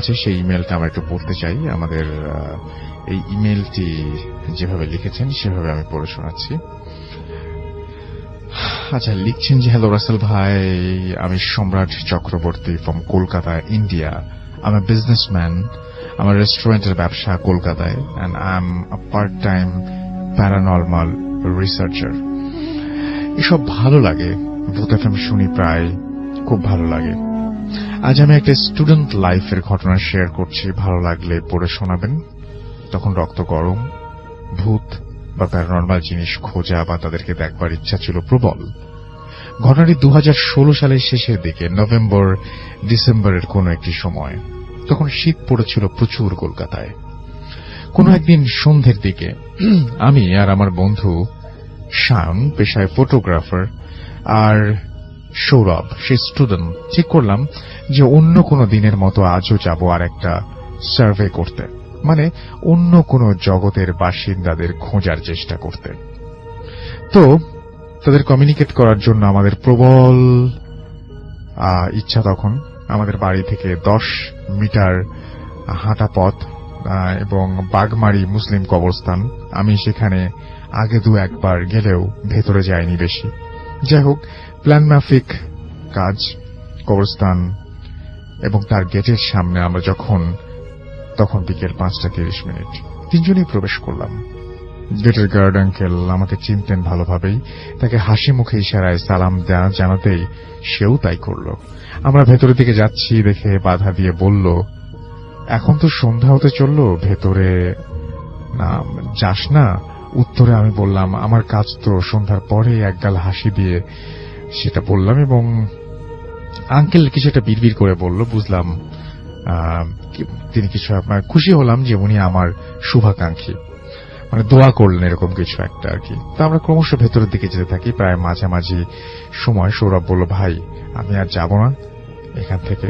আছে, সেই ইমেলটা আমরা একটু পড়তে চাই। আমাদের এই ইমেলটি যেভাবে লিখেছেন সেভাবে আমি পড়ে শোনাচ্ছি। আচ্ছা, লিখছেন যে, হ্যালো রাসেল ভাই, আমি সম্রাট চক্রবর্তী ফ্রম কলকাতা, ইন্ডিয়া। আমি বিজনেসম্যান, আমার রেস্টুরেন্টের ব্যবসা কলকাতায়, and I am a part time paranormal researcher. এসব ভালো লাগে, ভূত এফএম শুনি প্রায়, খুব ভালো লাগে। আজ আমি একটা স্টুডেন্ট লাইফের ঘটনা শেয়ার করছি, ভালো লাগলে পড়ে শোনাবেন। তখন রক্ত গরম, ভূত বা প্যারানর্মাল জিনিস খোঁজা বা তাদেরকে দেখবার ইচ্ছা ছিল প্রবল। ঘটনাটি 2016 সালের শেষের দিকে, নভেম্বর ডিসেম্বরের কোন একটি সময়। তখন শীত পড়েছিল প্রচুর কলকাতায়। কোন একদিন সন্ধ্যের দিকে আমি আর আমার বন্ধু শায়ন, পেশায় ফটোগ্রাফার, আর সৌরভ, সে স্টুডেন্ট, ঠিক করলাম যে অন্য কোনো দিনের মতো আজও যাব আর একটা সার্ভে করতে, মানে অন্য কোনো জগতের বাসিন্দাদের খোঁজার চেষ্টা করতে। তো তাদের কমিউনিকেট করার জন্য আমাদের প্রবল ইচ্ছা। তখন আমাদের বাড়ি থেকে 10 মিটার হাঁটা পথ এবং বাগমারি মুসলিম কবরস্থান। আমি সেখানে আগে 2-1 বার গেলেও ভেতরে যাইনি বেশি। যাই হোক, প্ল্যান মাফিক কাজ, কবরস্থান এবং তার গেটের সামনে আমরা তখন বিকেল 5:30। তিনজনেই প্রবেশ করলাম। গেটের গার্ড আঙ্কেল আমাকে চিনতেন ভালোভাবেই, তাকে হাসি মুখে ইশারায় সালাম জানাতেই সেও তাই করল। আমরা ভেতরের দিকে যাচ্ছি দেখে বাধা দিয়ে বলল, এখন তো সন্ধ্যা হতে চলল, ভেতরে যাস না? উত্তরে আমি বললাম, আমার কাজ তো সন্ধ্যার পরে, একগাল হাসি দিয়ে সেটা বললাম। এবং আঙ্কেল কিছু একটা বিড়বিড় করে বলল, বুঝলাম তিনি কিছু, আপনার খুশি হলাম যে উনি আমার শুভাকাঙ্ক্ষী, মানে দোয়া করলেন এরকম কিছু একটা আর কি। তা আমরা ক্রমশ ভেতরের দিকে যেতে থাকি। প্রায় মাঝামাঝি সময় সৌরভ বলল, ভাই আমি আর যাব না এখান থেকে।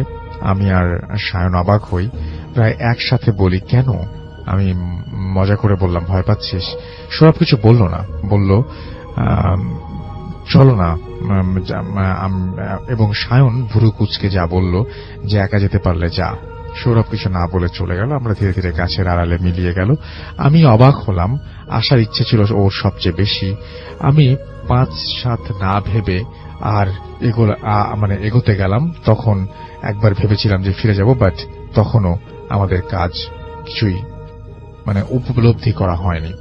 আমি আর শায়ন অবাক হই, প্রায় একসাথে বলি, কেন? আমি মজা করে বললাম, ভয় পাচ্ছিস? সৌরভ কিছু বলল না, বলল চলো না। এবং শায়ন ভুরু কুচকে যা বলল যে একা যেতে পারলে যা। সৌরভ কিছু না বলে চলে গেল। আমরা ধীরে ধীরে গাছের আড়ালে মিলিয়ে গেল। আমি অবাক হলাম, আসার ইচ্ছে ছিল ওর সবচেয়ে বেশি। আমি 5-7 না ভেবে আর এগোতে গেলাম। তখন একবার ভেবেছিলাম যে ফিরে যাব, বাট তখনও আমাদের কাজ কিছুই উপলব্ধি করা হয়নি।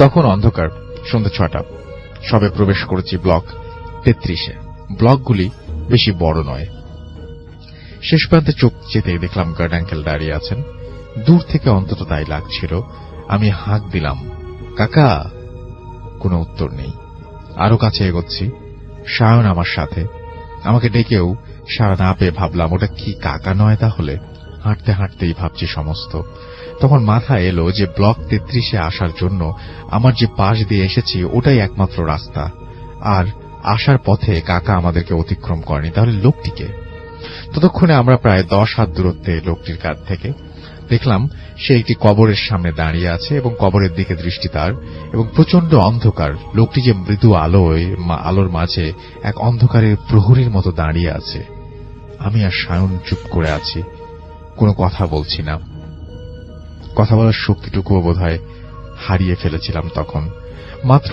তখন অন্ধকার, সন্ধ্যা 6টা। সবে প্রবেশ করেছি ব্লক 33-এ। ব্লকগুলি বেশি বড় নয়। শেষ প্রান্তে চোখ যেতেই দেখলাম গার্ড আঙ্কেল দাঁড়িয়ে আছেন। দূর থেকে অন্তত তাই লাগছিল। আমি হাঁক দিলাম, কাকা। কোনো উত্তর নেই। আরো কাছে এগোচ্ছি, শায়ন আমার সাথে। আমাকে ডেকেও সাড়া না পেয়ে ভাবলাম, ওটা কি কাকা নয় তাহলে? হাঁটতে হাঁটতেই ভাবছি সমস্ত। তখন মাথায় এলো যে ব্লক 33-এ আসার জন্য আমার যে পাশ দিয়ে এসেছি ওটাই একমাত্র রাস্তা, আর আসার পথে কাকা আমাদেরকে অতিক্রম করেনি। তাহলে লোকটিকে? ততক্ষণে আমরা প্রায় 10 হাত দূরত্বে লোকটির কাছ থেকে দেখলাম সে একটি কবরের সামনে দাঁড়িয়ে আছে এবং কবরের দিকে দৃষ্টি তার, এবং প্রচন্ড অন্ধকার। লোকটি যে মৃদু আলোর মাঝে এক অন্ধকারের প্রহরীর মতো দাঁড়িয়ে আছে। আমি আর শায়ন চুপ করে আছি, কোনো কথা বলছি না। কথা বলার শক্তিটুকুও বোধহয় হারিয়ে ফেলেছিলাম তখন। মাত্র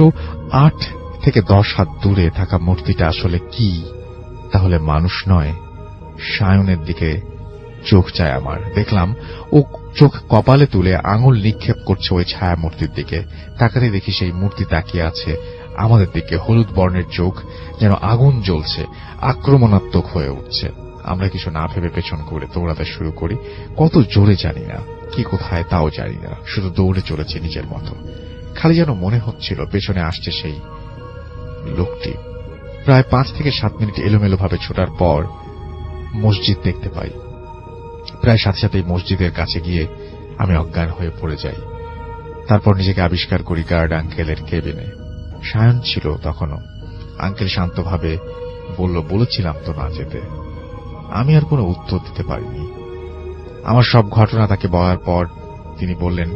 8 থেকে 10 হাত দূরে থাকা মূর্তিটা আসলে কি? তাহলে মানুষ নয়? শায়নের দিকে চোখ চায় আমার। দেখলাম ও চোখ কপালে তুলে আঙুল নিক্ষেপ করছে ওই ছায়া মূর্তির দিকে। তাকাতে দেখি সেই মূর্তি তাকিয়ে আছে আমাদের দিকে। হলুদ বর্ণের চোখ, যেন আগুন জ্বলছে, আক্রমণাত্মক হয়ে উঠছে। আমরা কিছু না ভেবে পেছন করে দৌড়াতে শুরু করি। কত জোরে জানি না, কি কোথায় তাও জানি না, শুধু দৌড়ে চলেছে নিজের মতো। খালি যেন মনে হচ্ছিল পেছনে আসছে সেই লোকটি। প্রায় 5 থেকে 7 মিনিট এলোমেলো ভাবে ছোটার পর মসজিদ দেখতে পাই। প্রায় সাথে সাথেই মসজিদের কাছে গিয়ে আমি অজ্ঞান হয়ে পড়ে যাই। তারপর নিজেকে আবিষ্কার করি গার্ড আঙ্কেলের কেবিনে। শায়ন ছিল তখনও। আঙ্কেল শান্তভাবে বলেছিলাম তো না যেতে। আমি আর কোনো উত্তর দিতে পারিনি। আমার সব ঘটনা তাকে বলার পর তিনি বললেন,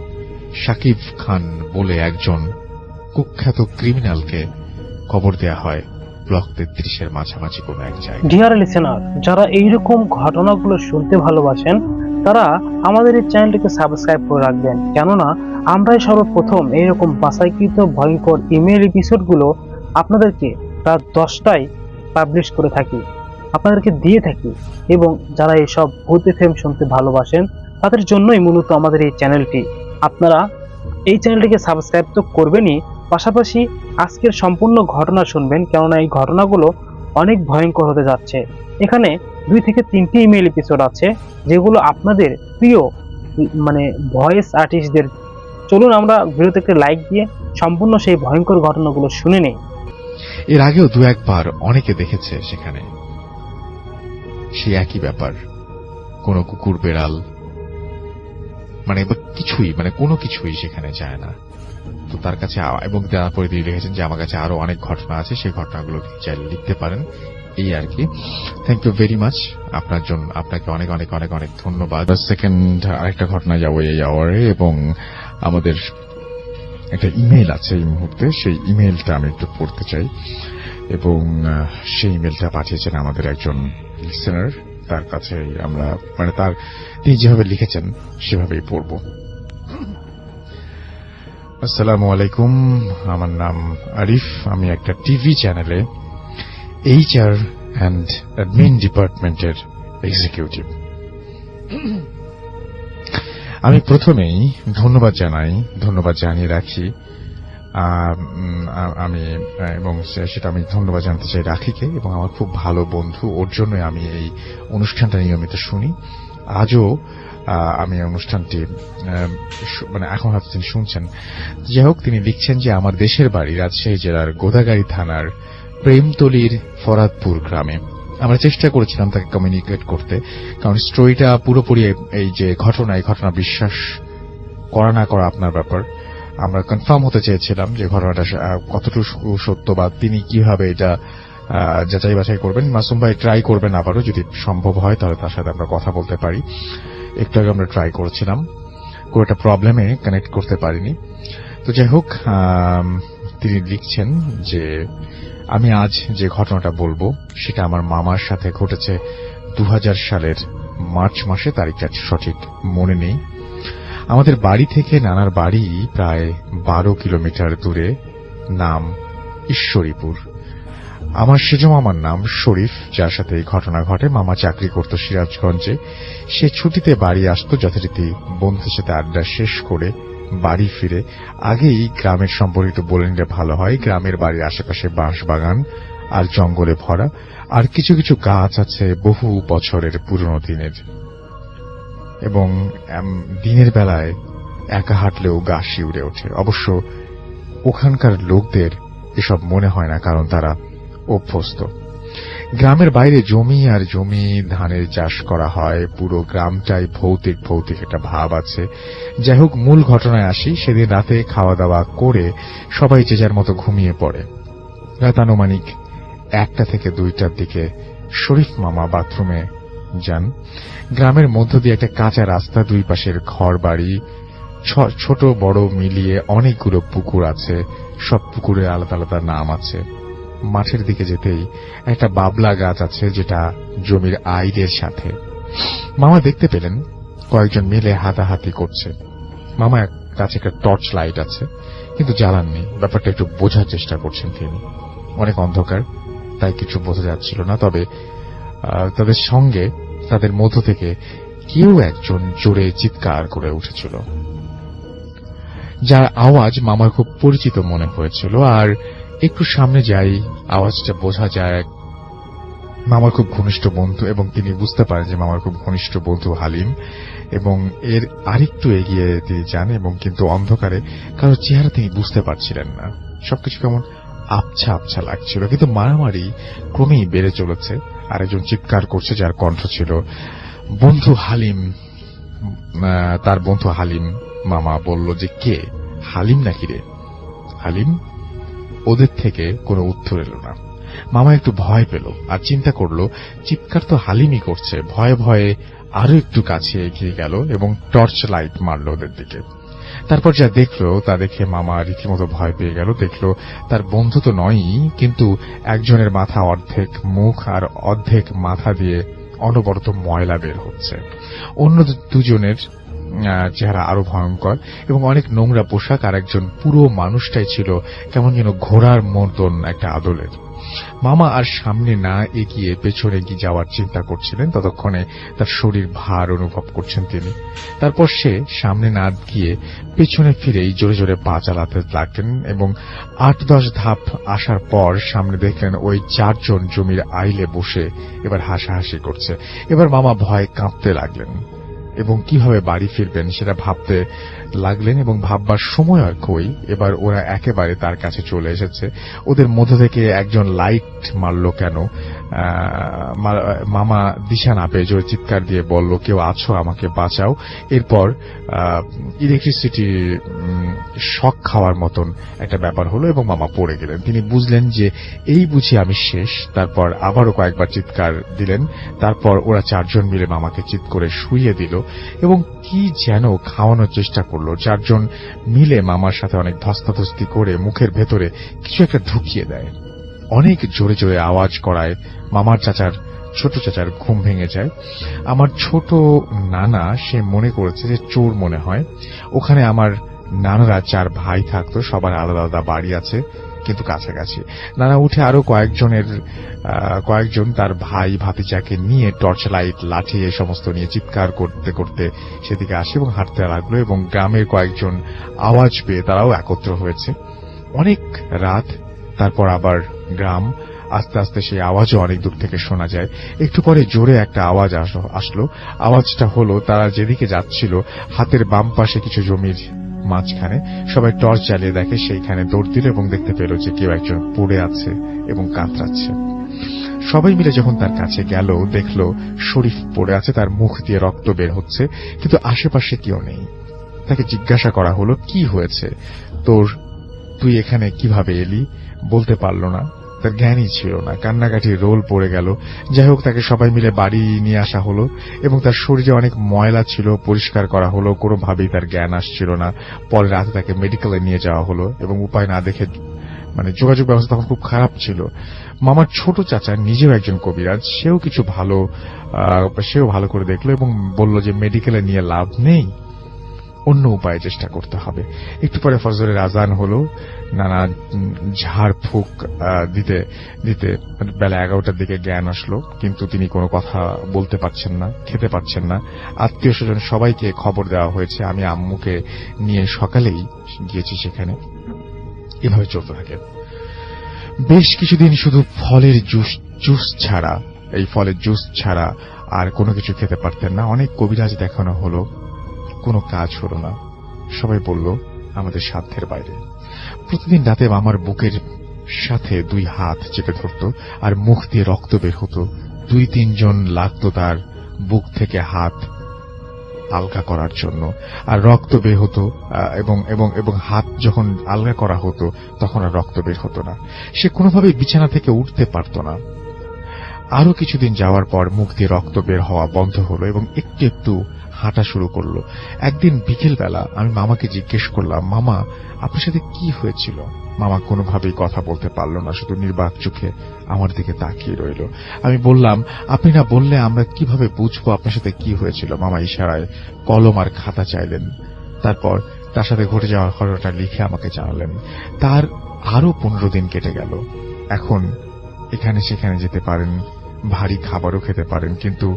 সাকিব খান বলে একজন কুখ্যাত ক্রিমিনালকে কবর দেয়া হয়, ব্লক 33-এর মাঝামাঝি কোনো এক জায়গায়। ডিয়ার লিসেনার, যারা এইরকম ঘটনাগুলো শুনতে ভালোবাসেন তারা আমাদের এই চ্যানেলটিকে সাবস্ক্রাইব করে রাখবেন, কেননা আমরাই সর্বপ্রথম এইরকম বাছাইকৃত ভয়ঙ্কর ইমেল এপিসোডগুলো আপনাদেরকে রাত 10টায় পাবলিশ করে থাকি, আপনাদেরকে দিয়ে থাকি। এবং যারা এইসব ভূত এফএম শুনতে ভালোবাসেন তাদের জন্যই মূলত আমাদের এই চ্যানেলটি। আপনারা এই চ্যানেলটিকে সাবস্ক্রাইব তো করবেনই, পাশাপাশি আজকের সম্পূর্ণ ঘটনা শুনবেন, কেননা এই ঘটনাগুলো অনেক ভয়ঙ্কর হতে যাচ্ছে। এখানে 2 থেকে 3টি ইমেল এপিসোড আছে যেগুলো আপনাদের প্রিয় ভয়েস আর্টিস্টদের। চলুন আমরা ভিডিওতে লাইক দিয়ে সম্পূর্ণ সেই ভয়ঙ্কর ঘটনাগুলো শুনে নেই। এর আগেও 2-1 বার অনেকে দেখেছে সেখানে সেই একই ব্যাপার, কোনো কুকুর বেড়াল কোনো কিছুই সেখানে যায় না। তো তার কাছে এবং তারপরে তিনি লিখেছেন যে আমার কাছে আরো অনেক ঘটনা আছে, সেই ঘটনাগুলো চাইলে লিখতে পারেন, এই আর কি। থ্যাংক ইউ ভেরি মাচ আপনার জন্য, আপনাকে অনেক অনেক অনেক অনেক ধন্যবাদ। সেকেন্ড আরেকটা ঘটনা যাবো এই আওয়ারে, এবং আমাদের একটা ইমেল আছে এই মুহূর্তে, সেই ইমেলটা আমি একটু পড়তে চাই। এবং সেই ইমেলটা পাঠিয়েছেন আমাদের একজন লিসেনার, তার কাছে আমরা তিনি যেভাবে লিখেছেন সেভাবেই পড়ব। আসসালামু আলাইকুম, আমার নাম আরিফ, আমি একটা টিভি চ্যানেলে HR অ্যান্ড অ্যাডমিন ডিপার্টমেন্টের এক্সিকিউটিভ। আমি প্রথমেই ধন্যবাদ জানিয়ে রাখি সেটা আমি ধন্যবাদ জানাতে চাই রাখিকে, এবং আমার খুব ভালো বন্ধু, ওর জন্য আমি এই অনুষ্ঠানটা নিয়মিত শুনি। আজও আমি অনুষ্ঠানটি এখন হয়তো তিনি শুনছেন। যাই হোক, তিনি লিখছেন যে আমার দেশের বাড়ি রাজশাহী জেলার গোদাগাড়ী থানার প্রেমতলির ফরাদপুর গ্রামে। আমরা চেষ্টা করেছিলাম তাকে কমিউনিকেট করতে, কারণ স্টোরিটা পুরোপুরি এই যে ঘটনা বিশ্বাস করা না করা আপনার ব্যাপার। আমরা কনফার্ম হতে চেয়েছিলাম যে ঘটনাটা কতটুকু সত্য, বা তিনি কিভাবে এটা যাচাই বাছাই করবেন। মাসুম ভাই ট্রাই করবেন আবারও, যদি সম্ভব হয় তাহলে তার সাথে আমরা কথা বলতে পারি। একটু আগে আমরা ট্রাই করেছিলাম, কোনো একটা প্রবলেমে কানেক্ট করতে পারিনি। তো যাই হোক, তিনি লিখছেন যে আমি আজ যে ঘটনাটা বলবো সেটা আমার মামার সাথে ঘটেছে 2000 সালের মার্চ মাসে, তারিখটা সঠিক মনে নেই। আমাদের বাড়ি থেকে নানার বাড়ি প্রায় 12 কিলোমিটার দূরে, নাম ঈশ্বরীপুর। আমার সেজ মামার নাম শরীফ, যার সাথে এই ঘটনা ঘটে। মামা চাকরি করত সিরাজগঞ্জে। সে ছুটিতে বাড়ি আসতো যথারীতি বন্ধুদের সাথে আড্ডা শেষ করে বাড়ি ফিরে। আগেই গ্রামের সম্পর্কিত বলে নিলে ভালো হয়, গ্রামের বাড়ির আশেপাশে বাঁশ বাগান আর জঙ্গলে ভরা, আর কিছু কিছু গাছ আছে বহু বছরের পুরনো দিনের, এবং দিনের বেলায় একা হাঁটলেও গা শিউরে ওঠে। অবশ্য ওখানকার লোকদের এসব মনে হয় না, কারণ তারা অভ্যস্ত। গ্রামের বাইরে জমি আর জমি ধানের চাষ করা হয়। পুরো গ্রামটাই ভৌতিক একটা ভাব আছে। যাই হোক, মূল ঘটনায় আসি। সেদিন রাতে খাওয়া দাওয়া করে সবাই যে যার মতো ঘুমিয়ে পড়ে। রাত আনুমানিক 1টা থেকে 2টার দিকে শরীফ মামা বাথরুমে যান। গ্রামের মধ্য দিয়ে একটা কাঁচা রাস্তা, দুই পাশের ঘর বাড়ি, ছোট বড় মিলিয়ে অনেকগুলো পুকুর আছে। সব পুকুরের আলাদা আলাদা নাম আছে। মাঠের দিকে যেতেই একটা বাবলা গাছ আছে, যেটা জমির আইডের সাথে। মামা দেখতে পেলেন কয়েকজন মিলে হাতাহাতি করছে। মামার কাছে একটা টর্চ লাইট আছে, কিন্তু জ্বালাননি। ব্যাপারটা একটু বোঝার চেষ্টা করছেন তিনি। অনেক অন্ধকার, তাই কিছু বোঝা যাচ্ছিল না। তবে তাদের মধ্য থেকে কেউ একজন জোরে চিৎকার করে উঠেছিল, যার আওয়াজ মামার খুব পরিচিত মনে হয়েছিল। আর একটু সামনে যাই, আওয়াজটা বোঝা যায় মামার খুব ঘনিষ্ঠ বন্ধু, এবং তিনি বুঝতে পারেন যে মামার খুব ঘনিষ্ঠ বন্ধু হালিম। এবং এর আরেকটু এগিয়ে তিনি যান, এবং কিন্তু অন্ধকারে কারো চেহারা তিনি বুঝতে পারছিলেন না। সবকিছু কেমন আবছা আবছা লাগছিল, কিন্তু মারামারি ক্রমেই বেড়ে চলেছে। আরেকজন চিৎকার করছে, যার কণ্ঠ ছিল বন্ধু হালিম। তার বন্ধু হালিম। মামা বলল যে, কে, হালিম নাকি রে? হালিম? ওদের থেকে কোনো উত্তর এলো না। মামা একটু ভয় পেল, আর চিন্তা করলো চিৎকার তো হালিমই করছে। ভয়ে ভয়ে আরো একটু কাছে এগিয়ে গেল এবং টর্চ লাইট মারল ওদের দিকে। তারপর যা দেখলো তা দেখে মামা রীতিমতো ভয় পেয়ে গেল। দেখলো তার বন্ধু তো নয়ই, কিন্তু একজনের মাথা অর্ধেক মুখ আর অর্ধেক মাথা দিয়ে অনবরত ময়লা বের হচ্ছে। অন্য দুজনের চেহারা আরো ভয়ঙ্কর এবং অনেক নোংরা পোশাক, আর একজন পুরো মানুষটাই ছিল কেমন যেন ঘোড়ার মতন একটা আদলের। মামা আর সামনে না এগিয়ে পেছনে গিয়ে যাওয়ার চিন্তা করছিলেন, ততক্ষণে তার শরীর ভার অনুভব করছেন তিনি। তারপর সে সামনে না গিয়ে পেছনে ফিরেই জোরে জোরে পা চালাতে লাগলেন এবং 8-10 ধাপ আসার পর সামনে দেখলেন ওই 4 জন জমির আইলে বসে এবার হাসাহাসি করছে। এবার মামা ভয়ে কাঁপতে লাগলেন এবং কিভাবে বাড়ি ফিরবেন সেটা ভাবতে লাগলেন, এবং ভাববার সময় আর কই। এবার ওরা একেবারে তার কাছে চলে এসেছে। ওদের মধ্য থেকে একজন লাইট মারল কেন, মামা দিশা না পেয়ে জোরে চিৎকার দিয়ে বলল, কেউ আছো, আমাকে বাঁচাও। এরপর ইলেকট্রিসিটি শক খাওয়ার মতন একটা ব্যাপার হলো এবং মামা পড়ে গেলেন। তিনি বুঝলেন যে এই বুঝি আমি শেষ। তারপর আবারও কয়েকবার চিৎকার দিলেন। তারপর ওরা 4 জন মিলে মামাকে চিৎ করে শুইয়ে দিল এবং কি যেন খাওয়ানোর চেষ্টা করলো। 4 জন মিলে মামার সাথে অনেক ধস্তাধস্তি করে মুখের ভেতরে কিছু একটা ঢুকিয়ে দেয়। অনেক জোরে জোরে আওয়াজ করায় মামার ছোট চাচার ঘুম ভেঙে যায়। আমার ছোট নানা সে মনে করেছে যে চোর মনে হয়। ওখানে আমার নানারা 4 ভাই থাকতো, সবার আলাদা আলাদা বাড়ি আছে কিন্তু কাছাকাছি। নানা উঠে আরো কয়েকজন তার ভাই ভাতিজাকে নিয়ে টর্চ লাইট, লাঠি এই সমস্ত নিয়ে চিৎকার করতে করতে সেদিকে আসে এবং হাঁটতে লাগলো, এবং গ্রামের কয়েকজন আওয়াজ পেয়ে তারাও একত্র হয়েছে। অনেক রাত, তারপর আবার গ্রাম। আস্তে আস্তে সেই আওয়াজও অনেক দূর থেকে শোনা যায়। একটু পরে জোরে একটা আওয়াজ আসলো। আওয়াজটা হলো তারা যেদিকে যাচ্ছিল হাতের বাম পাশে কিছু জমির মাঝখানে। সবাই টর্চ জ্বালিয়ে দেখে, সেইখানে দৌড় দিল এবং দেখতে পেল যে কেউ একজন পড়ে আছে এবং কাতরাচ্ছে। সবাই মিলে যখন তার কাছে গেল, দেখল শরীফ পড়ে আছে, তার মুখ দিয়ে রক্ত বের হচ্ছে, কিন্তু আশেপাশে কেউ নেই। তাকে জিজ্ঞাসা করা হলো, কি হয়েছে তুই এখানে কিভাবে এলি? বলতে পারল না, তার জ্ঞানই ছিল না। কান্নাকাটির রোল পড়ে গেল। যাই হোক, তাকে সবাই মিলে বাড়ি নিয়ে আসা হলো এবং তার শরীরে অনেক ময়লা ছিল, পরিষ্কার করা হলো। কোনোভাবেই তার জ্ঞান আসছিল না। পরে রাতে তাকে মেডিকেলে নিয়ে যাওয়া হলো এবং উপায় না দেখে, যোগাযোগ ব্যবস্থা তখন খুব খারাপ ছিল। মামার ছোট চাচা নিজেও একজন কবিরাজ, সেও ভালো করে দেখলো এবং বলল যে মেডিকেলে নিয়ে লাভ নেই, অন্য উপায়ে চেষ্টা করতে হবে। একটু পরে ফজরের আজান হলো। নানা ঝাড় ফুঁক দিতে দিতে বেলা 11টার দিকে জ্ঞান আসলো, কিন্তু তিনি কোনো কথা বলতে পারছেন না, খেতে পারছেন না। আত্মীয় স্বজন সবাইকে খবর দেওয়া হয়েছে। আমি আম্মুকে নিয়ে সকালেই গিয়েছি সেখানে। এভাবে চলতে থাকে বেশ কিছুদিন। শুধু ফলের জুস ছাড়া আর কোনো কিছু খেতে পারতেন না। অনেক কবিরাজ দেখানো হলো, কোনো কাজ হলো না। সবাই বলল আমাদের সাধ্যের বাইরে। প্রতিদিন রাতে মামার বুকের সাথে 2 হাত চেপে ধরত আর মুখ দিয়ে রক্ত বের হতো। 2-3 জন লাগতো তার বুক থেকে হাত আলগা করার জন্য, আর রক্ত বের হতো এবং হাত যখন আলগা করা হতো তখন আর রক্ত বের হতো না। সে কোনোভাবেই বিছানা থেকে উঠতে পারত না। আরো কিছুদিন যাওয়ার পর মুখ দিয়ে রক্ত বের হওয়া বন্ধ হলো এবং একটু একটু হাঁটা শুরু করলো। একদিন বিকেলবেলা আমি মামাকে জিজ্ঞেস করলাম, মামা, আপনার সাথে কি হয়েছিল? মামা কোনোভাবেই কথা বলতে পারল না, শুধু নির্বাক চোখে আমার দিকে তাকিয়ে রইল। আমি বললাম, আপনি না বললে আমরা কিভাবে বুঝবো আপনার সাথে কি হয়েছিল? মামা ইশারায় কলম আর খাতা চাইলেন। তারপর তার সাথে ঘটে যাওয়া ঘটনাটা লিখে আমাকে জানালেন। তার আরো 15 দিন কেটে গেল। এখন এখানে সেখানে যেতে পারেন, ভারী খাবারও খেতে পারেন, কিন্তু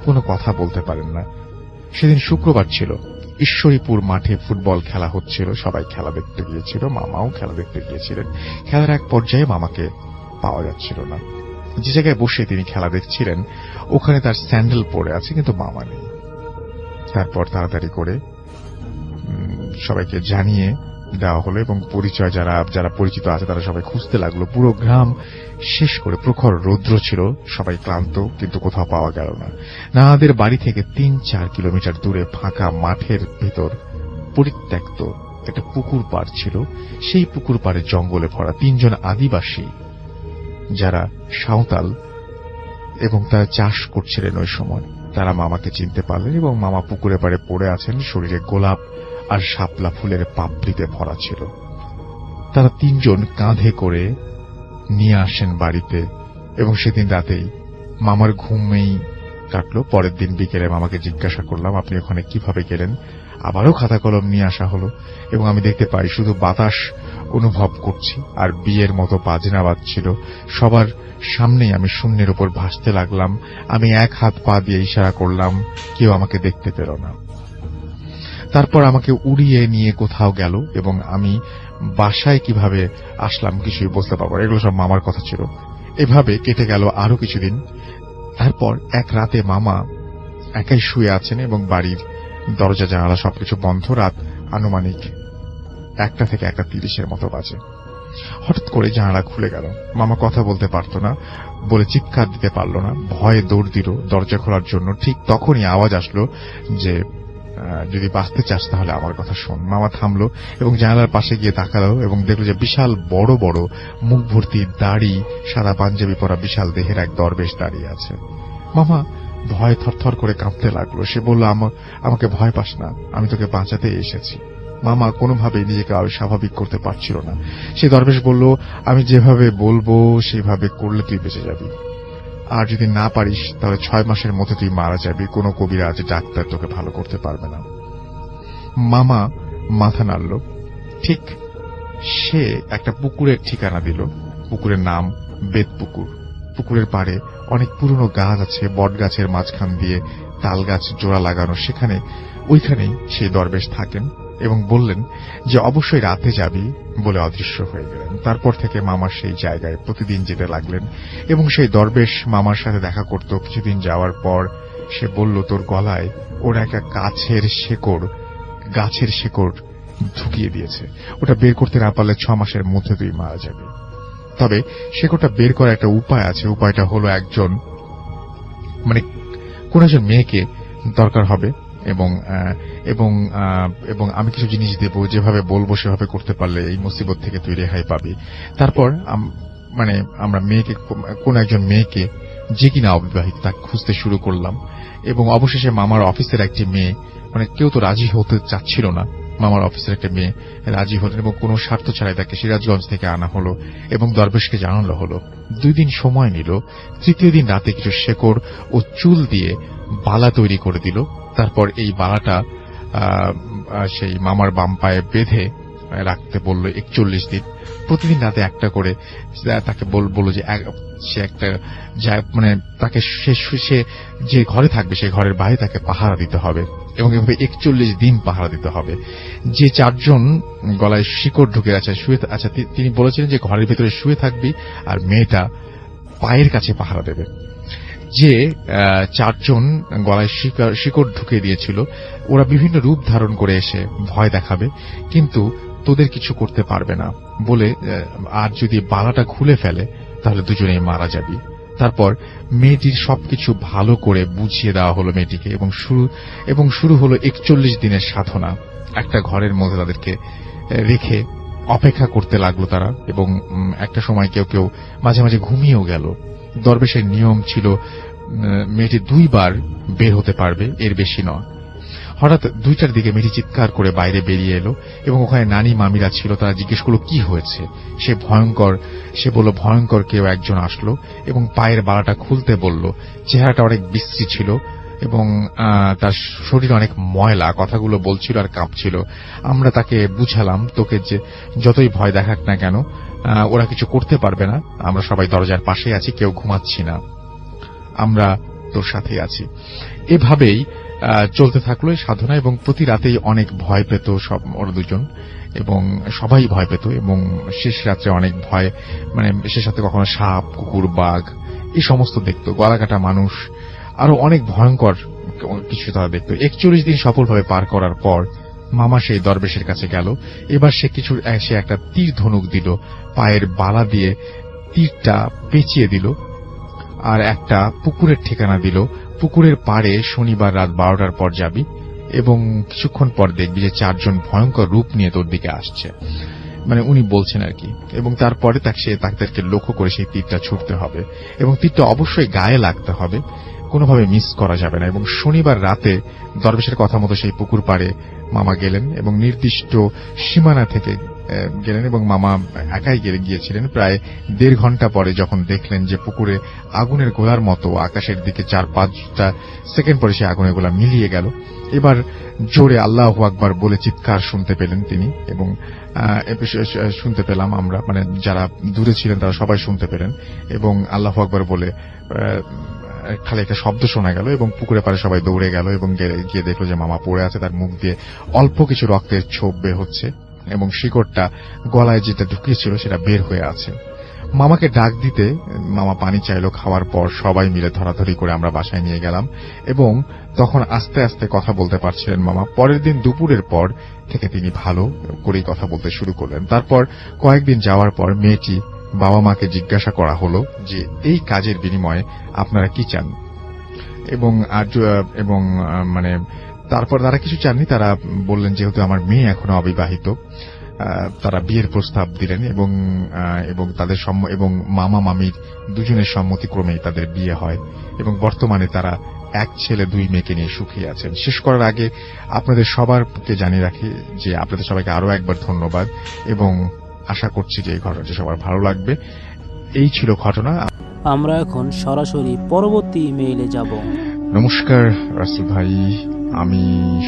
কোনো কথা বলতে পারেন না। সেদিন শুক্রবার ছিল। ঈশ্বরীপুর মাঠে ফুটবল খেলা হচ্ছিল। সবাই খেলা দেখতে গিয়েছিল, মামাও খেলা দেখতে গিয়েছিলেন। খেলার এক পর্যায়ে মামাকে পাওয়া যাচ্ছিল না। যে জায়গায় বসে তিনি খেলা দেখছিলেন ওখানে তার স্যান্ডেল পড়ে আছে, কিন্তু মামা নেই। তারপর তাড়াতাড়ি করে সবাইকে জানিয়ে দেওয়া হলো এবং পরিচয় যারা পরিচিত আছে তারা সবাই খুঁজতে লাগলো। পুরো গ্রাম শেষ করে প্রখর রৌদ্র ছিল, সবাই ক্লান্ত, কিন্তু কোথাও পাওয়া গেল না। নানাদের বাড়ি থেকে 3-4 কিলোমিটার দূরে ফাঁকা মাঠের ভেতর পরিত্যক্ত একটা পুকুর পাড় ছিল। সেই পুকুর পাড়ে জঙ্গলে ভরা 3 জন আদিবাসী, যারা সাঁওতাল এবং তারা চাষ করছিলেন ওই সময়, তারা মামাকে চিনতে পারলেন এবং মামা পুকুরে পাড়ে পড়ে আছেন, শরীরে গোলাপ আর শাপলা ফুলের পাপড়িতে ভরা ছিল। তারা তিনজন কাঁধে করে নিয়ে আসেন বাড়িতে, এবং সেদিন রাতেই মামার ঘুমেই কাটলো। পরের দিন বিকেলে মামাকে জিজ্ঞাসা করলাম, আপনি ওখানে কিভাবে গেলেন? আবারও খাতা কলম নিয়ে আসা হলো, এবং আমি দেখতে পাই শুধু বাতাস অনুভব করছি, আর বিয়ের মতো বাজনা বাজছিল সবার সামনেই। আমি শূন্যের উপর ভাসতে লাগলাম। আমি এক হাত পা দিয়ে ইশারা করলাম, কেউ আমাকে দেখতে পেল না। তারপর আমাকে উড়িয়ে নিয়ে কোথাও গেল, এবং আমি বাসায় কিভাবে আসলাম কিছুই বুঝতে পারবো। এগুলো সব মামার কথা ছিল। এভাবে কেটে গেল আরো কিছুদিন। তারপর এক রাতে মামা একাই শুয়ে আছেন, এবং বাড়ির দরজা জানালা সবকিছু বন্ধ। রাত আনুমানিক 1টা থেকে 1:30 মতো বাজে। হঠাৎ করে জানালা খুলে গেল। মামা কথা বলতে পারত না বলে চিৎকার দিতে পারল না, ভয়ে দৌড় দিল দরজা খোলার জন্য। ঠিক তখনই আওয়াজ আসলো যে, যদি বাঁচতে চাস তাহলে আমার কথা শোন। মামা থামলো এবং জানালার পাশে গিয়ে তাকালো, এবং দেখলো যে বিশাল বড় বড় মুখ ভর্তি দাড়ি, সাদা পাঞ্জাবি পরা বিশাল দেহের এক দরবেশ দাঁড়িয়ে আছে। মামা ভয়ে থরথর করে কাঁপতে লাগলো। সে বলল, আমাকে ভয় পাস না, আমি তোকে বাঁচাতে এসেছি। মামা কোনোভাবেই নিজেকে আরো স্বাভাবিক করতে পারছিল না। সে দরবেশ বলল, আমি যেভাবে বলবো সেভাবে করলে তুই বেঁচে যাবি, আর যদি না পারিস তাহলে 6 মাসের মধ্যে তুই মারা যাবি। কোনো কবিরাজ ডাক্তার তোকে ভালো করতে পারবে না। মামা মাথা নাড়ল। ঠিক সে একটা পুকুরের ঠিকানা দিল। পুকুরের নাম বেদপুকুর। পুকুরের পাড়ে অনেক পুরনো গাছ আছে, বট গাছের মাঝখান দিয়ে তাল গাছ জোড়া লাগানো। ওইখানেই সেই দরবেশ থাকেন, এবং বললেন যে অবশ্যই রাতে যাবি বলে অদৃশ্য হয়ে গেলেন। তারপর থেকে মামার সেই জায়গায় প্রতিদিন যেতে লাগলেন, এবং সেই দরবেশ মামার সাথে দেখা করত। কিছুদিন যাওয়ার পর সে বলল, তোর গলায় ওর একটা গাছের শেকড় ঢুকিয়ে দিয়েছে। ওটা বের করতে না পারলে 6 মাসের মধ্যে তুই মারা যাবি। তবে শেকড়টা বের করার একটা উপায় আছে। উপায়টা হলো কোন একজন মেয়েকে দরকার হবে, এবং আমি কিছু জিনিস দেব, যেভাবে বলবো সেভাবে করতে পারলে এই মুসিবত থেকে তুই রেহাই পাবি। তারপর আমরা কোন একজন মেয়েকে, যে কিনা অবিবাহিত, তাকে খুঁজতে শুরু করলাম, এবং অবশেষে মামার অফিসের একটি মেয়ে, কেউ তো রাজি হতে চাচ্ছিল না, মামার অফিসের একটা মেয়ে রাজি হলেন, এবং কোনো স্বার্থ ছাড়াই তাকে সিরাজগঞ্জ থেকে আনা হলো এবং দরবেশকে জানানো হলো। 2 দিন সময় নিল। 3য় দিন রাতে কিছু শেকড় ও চুল দিয়ে বালা তৈরি করে দিল। তারপর এই বালাটা সেই মামার বাম পায়ে বেঁধে রাখতে বলল 41 দিন। প্রতিদিন রাতে একটা করে তাকে বলল যে সে একটা তাকে সে যে ঘরে থাকবে সেই ঘরের বাইরে তাকে পাহারা দিতে হবে, এবং এভাবে 41 দিন পাহারা দিতে হবে। যে 4 জন গলায় শিকড় ঢুকে আছে তিনি বলেছিলেন যে ঘরের ভেতরে শুয়ে থাকবি, আর মেয়েটা পায়ের কাছে পাহারা দেবে। যে 4 জন গলায় শিকড় ঢুকে দিয়েছিল, ওরা বিভিন্ন রূপ ধারণ করে এসে ভয় দেখাবে, কিন্তু তোদের কিছু করতে পারবে না বলে, আর যদি বালাটা খুলে ফেলে তাহলে দুজনেই মারা যাবি। তারপর মেয়েটির সবকিছু ভালো করে বুঝিয়ে দেওয়া হলো মেয়েটিকে, এবং শুরু হলো 41 দিনের সাধনা। একটা ঘরের মধ্যে তাদেরকে রেখে অপেক্ষা করতে লাগলো তারা, এবং একটা সময় কেউ কেউ মাঝে মাঝে ঘুমিয়েও গেল। দরবেশের নিয়ম ছিল মেয়েটি 2 বার বের হতে পারবে, এর বেশি নয়। হঠাৎ 2টার দিকে মেয়েটি চিৎকার করে বাইরে বেরিয়ে এলো, এবং ওখানে নানি মামিরা ছিল। তারা জিজ্ঞেস করলো কি হয়েছে। সে বলল ভয়ঙ্কর কেউ একজন আসলো এবং পায়ের বালাটা খুলতে বলল। চেহারাটা অনেক বিশ্রী ছিল, এবং তার শরীর অনেক ময়লা। কথাগুলো বলছিল আর কাঁপছিল। আমরা তাকে বুঝালাম, তোকে যে যতই ভয় দেখাক না কেন, ওরা কিছু করতে পারবে না। আমরা সবাই দরজার পাশে আছি, কেউ ঘুমাচ্ছি না, আমরা তোর সাথে আছি। এভাবেই চলতে থাকলো এই সাধনা, এবং প্রতি রাতেই অনেক ভয় পেত ওরা দুজন, এবং সবাই ভয় পেত। এবং শেষ রাত্রে অনেক ভয়, শেষ রাতে কখনো সাপ, কুকুর, বাঘ এই সমস্ত দেখতো, গলা কাটা মানুষ, আরো অনেক ভয়ঙ্কর কিছু তারা দেখতো। 41 দিন সফলভাবে পার করার পর মামা সেই দরবেশের কাছে গেল। এবার সে একটা তীর ধনুক দিল, পায়ের বালা দিয়ে তীরটা পেঁচিয়ে দিল, আর একটা পুকুরের ঠিকানা দিল। পুকুরের পাড়ে শনিবার রাত 12টার পর যাবি, এবং কিছুক্ষণ পর দেখবি যে 4 জন ভয়ঙ্কর রূপ নিয়ে তোর দিকে আসছে। উনি বলছেন আর কি। এবং তারপরে তাদেরকে লক্ষ্য করে সেই তীরটা ছুটতে হবে, এবং তীরটা অবশ্যই গায়ে লাগতে হবে। কোনোভাবে মিস করা যাবে না। এবং শনিবার রাতে দরবেশের কথা মতো সেই পুকুর পাড়ে মামা গেলেন এবং নির্দিষ্ট সীমানা থেকে গেলেন এবং মামা একাই গিয়েছিলেন। প্রায় 1.5 ঘন্টা পরে যখন দেখলেন যে পুকুরে আগুনের গোলার মতো আকাশের দিকে 4-5টা সেকেন্ড পরে সে আগুনের গোলা মিলিয়ে গেল। এবার জোরে আল্লাহু আকবার বলে চিৎকার শুনতে পেলেন তিনি, এবং শুনতে পেলাম আমরা, মানে যারা দূরে ছিলেন তারা সবাই শুনতে পেলেন। এবং আল্লাহু আকবার বলে খালি একটা শব্দ শোনা গেল এবং পুকুরে পাড়ে সবাই দৌড়ে গেল এবং গিয়ে দেখলো যে মামা পড়ে আছে, তার মুখ দিয়ে অল্প কিছু রক্তের ছোপ বের হচ্ছে এবং শিকড়টা গলায় যেটা ঢুকিয়েছিল সেটা বের হয়ে আছে। মামাকে ডাক দিতে মামা পানি চাইলো। খাওয়ার পর সবাই মিলে ধরাধরি করে আমরা বাসায় নিয়ে গেলাম এবং তখন আস্তে আস্তে কথা বলতে পারছিলেন মামা। পরের দিন দুপুরের পর থেকে তিনি ভালো করেই কথা বলতে শুরু করলেন। তারপর কয়েকদিন যাওয়ার পর মেয়েটি বাবা মাকে জিজ্ঞাসা করা হলো যে এই কাজের বিনিময়ে আপনারা কি চান, এবং মানে তারপর তারা কিছু চাননি। তারা বললেন যেহেতু আমার মেয়ে এখনো অবিবাহিত, তারা বিয়ের প্রস্তাব দিলেন এবং তাদের এবং মামা মামির দুজনের সম্মতিক্রমেই তাদের বিয়ে হয় এবং বর্তমানে তারা 1 ছেলে 2 মেয়েকে নিয়ে সুখী আছেন। শেষ করার আগে আপনাদের সবারকে জানিয়ে রাখি যে আপনাদের সবাইকে আরো একবার ধন্যবাদ এবং আশা করছি যে এই ঘটনাটি সবার ভালো লাগবে। এই ছিল ঘটনা। আমরা এখন সরাসরি পরবর্তী ইমেইলে যাব। নমস্কার রাসেল ভাই, আমি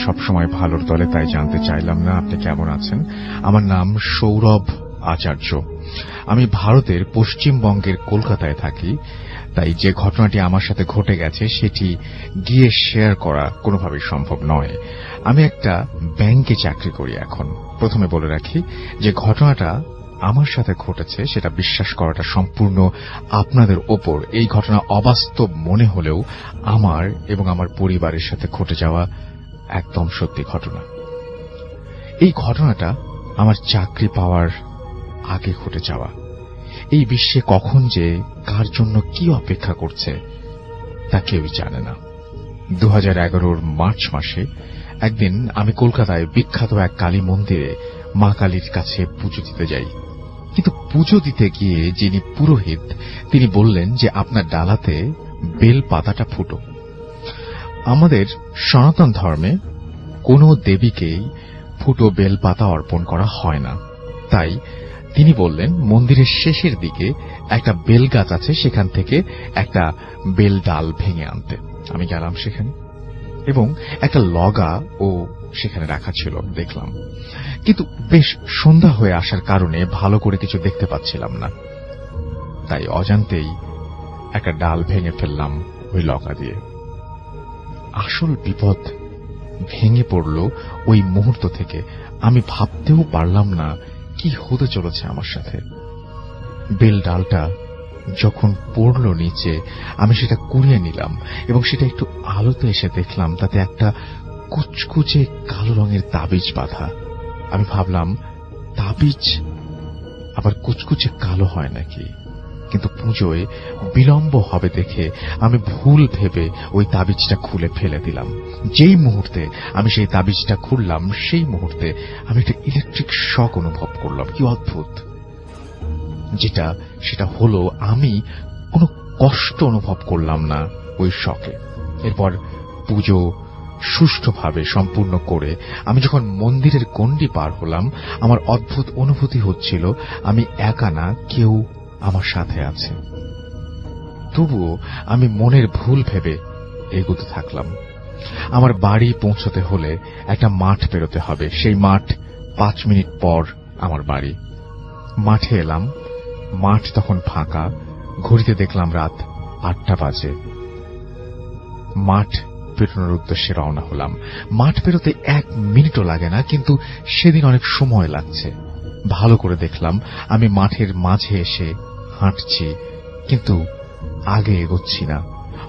সবসময় ভালোর দলে, তাই জানতে চাইলাম না আপনি কেমন আছেন। আমার নাম সৌরভ আচার্য। আমি ভারতের পশ্চিমবঙ্গের কলকাতায় থাকি, তাই যে ঘটনাটি আমার সাথে ঘটে গেছে সেটি গিয়ে শেয়ার করা কোনোভাবেই সম্ভব নয়। আমি একটা ব্যাংকে চাকরি করি এখন। প্রথমে বলে রাখি যে ঘটনাটা আমার সাথে ঘটেছে সেটা বিশ্বাস করাটা সম্পূর্ণ আপনাদের ওপর। এই ঘটনা অবাস্তব মনে হলেও আমার এবং আমার পরিবারের সাথে ঘটে যাওয়া একদম সত্যি ঘটনা। এই ঘটনাটা আমার চাকরি পাওয়ার আগে ঘটে যাওয়া। এই বিশ্বে কখন যে কার জন্য কি অপেক্ষা করছে তা কেউই জানে না। 2011 মার্চ মাসে একদিন আমি কলকাতায় বিখ্যাত এক কালী মন্দিরে মা কালীর কাছে পুজো দিতে যাই। কিন্তু পুজো দিতে গিয়ে যিনি পুরোহিত তিনি বললেন যে আপনার ডালাতে বেল পাতাটা ফুটো। আমাদের সনাতন ধর্মে কোনো দেবীকেই ফুটো বেল পাতা অর্পণ করা হয় না। তাই তিনি বললেন মন্দিরের শেষের দিকে একটা বেল গাছ আছে, সেখান থেকে একটা বেল ডাল ভেঙে আনতে। আমি গেলাম সেখানে এবং একটা লগা ও সেখানে রাখা ছিল, দেখলাম। কিন্তু বেশ সন্ধ্যা হয়ে আসার কারণে ভালো করে কিছু দেখতে পাচ্ছিলাম না, তাই অজান্তেই একটা ডাল ভেঙে ফেললাম ওই লগা দিয়ে। আসল বিপদ ভেঙে পড়ল ওই মুহূর্ত থেকে। আমি ভাবতেও পারলাম না কি হতে চলেছে আমার সাথে। বেল ডালটা যখন পড়ল নিচে আমি সেটা কুড়িয়ে নিলাম এবং সেটা একটু আলোতে এসে দেখলাম তাতে একটা কুচকুচে কালো রঙের তাবিজ বাঁধা। আমি ভাবলাম তাবিজ আবার কুচকুচে কালো হয় নাকি, কিন্তু পুজোয় বিলম্ব হবে দেখে আমি ভুল ভেবে ওই তাবিজটা খুলে ফেলে দিলাম। যেই মুহূর্তে আমি সেই তাবিজটা খুললাম সেই মুহূর্তে আমি একটা ইলেকট্রিক শক অনুভব করলাম। কি অদ্ভুত! সেটা হলো আমি কোনো কষ্ট অনুভব করলাম না ওই শকে। এরপর পুজো সুষ্ঠুভাবে সম্পূর্ণ করে আমি যখন মন্দিরের গণ্ডি পার হলাম আমার অদ্ভুত অনুভূতি হচ্ছিল আমি একা না, কেউ আমার সাথে আছে। তবুও আমি মনের ভুল ভেবে এগোতে থাকলাম। আমার বাড়ি পৌঁছতে হলে একটা মাঠ পেরোতে হবে। সেই মাঠ 5 মিনিট পর আমার বাড়ি। মাঠে এলাম, মাঠ তখন ফাঁকা। ঘড়িতে দেখলাম রাত 8টা বাজে। মাঠ পেরোনোর উদ্দেশ্যে রওনা হলাম। মাঠ পেরোতে 1 মিনিটও লাগে না, কিন্তু সেদিন অনেক সময় লাগছে। ভালো করে দেখলাম আমি মাঠের মাঝে এসে হাঁটছি, কিন্তু আগে এগোচ্ছি না।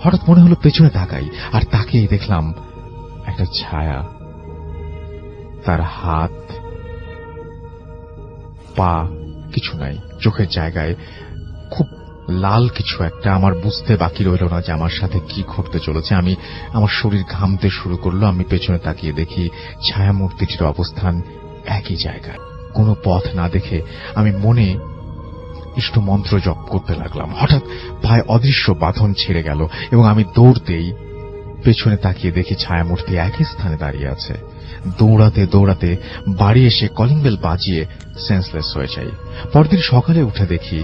হঠাৎ মনে হলো পেছনে তাকাই, আর তাকিয়ে দেখলাম একটা ছায়া। তার হাত পা কিছু নাই, চোখের জায়গায় খুব লাল কিছু একটা। আমার বুঝতে বাকি রইল না যে আমার সাথে কি ঘটতে চলেছে। আমার শরীর ঘামতে শুরু করলো। আমি পেছনে তাকিয়ে দেখি ছায়ামূর্তিটির অবস্থান একই জায়গায়। কোনো পথ না দেখে আমি মনে ইষ্ট মন্ত্র জপ করতে লাগলাম। হঠাৎ পায়ে অদৃশ্য বাঁধন ছেড়ে গেল এবং আমি দৌড়তেই পেছনে তাকিয়ে দেখি ছায়ামূর্তি একই স্থানে দাঁড়িয়ে আছে। দৌড়াতে দৌড়াতে বাড়ি এসে কলিং বেল বাজিয়ে সেন্সলেস হয়ে যাই। পরদিন সকালে উঠে দেখি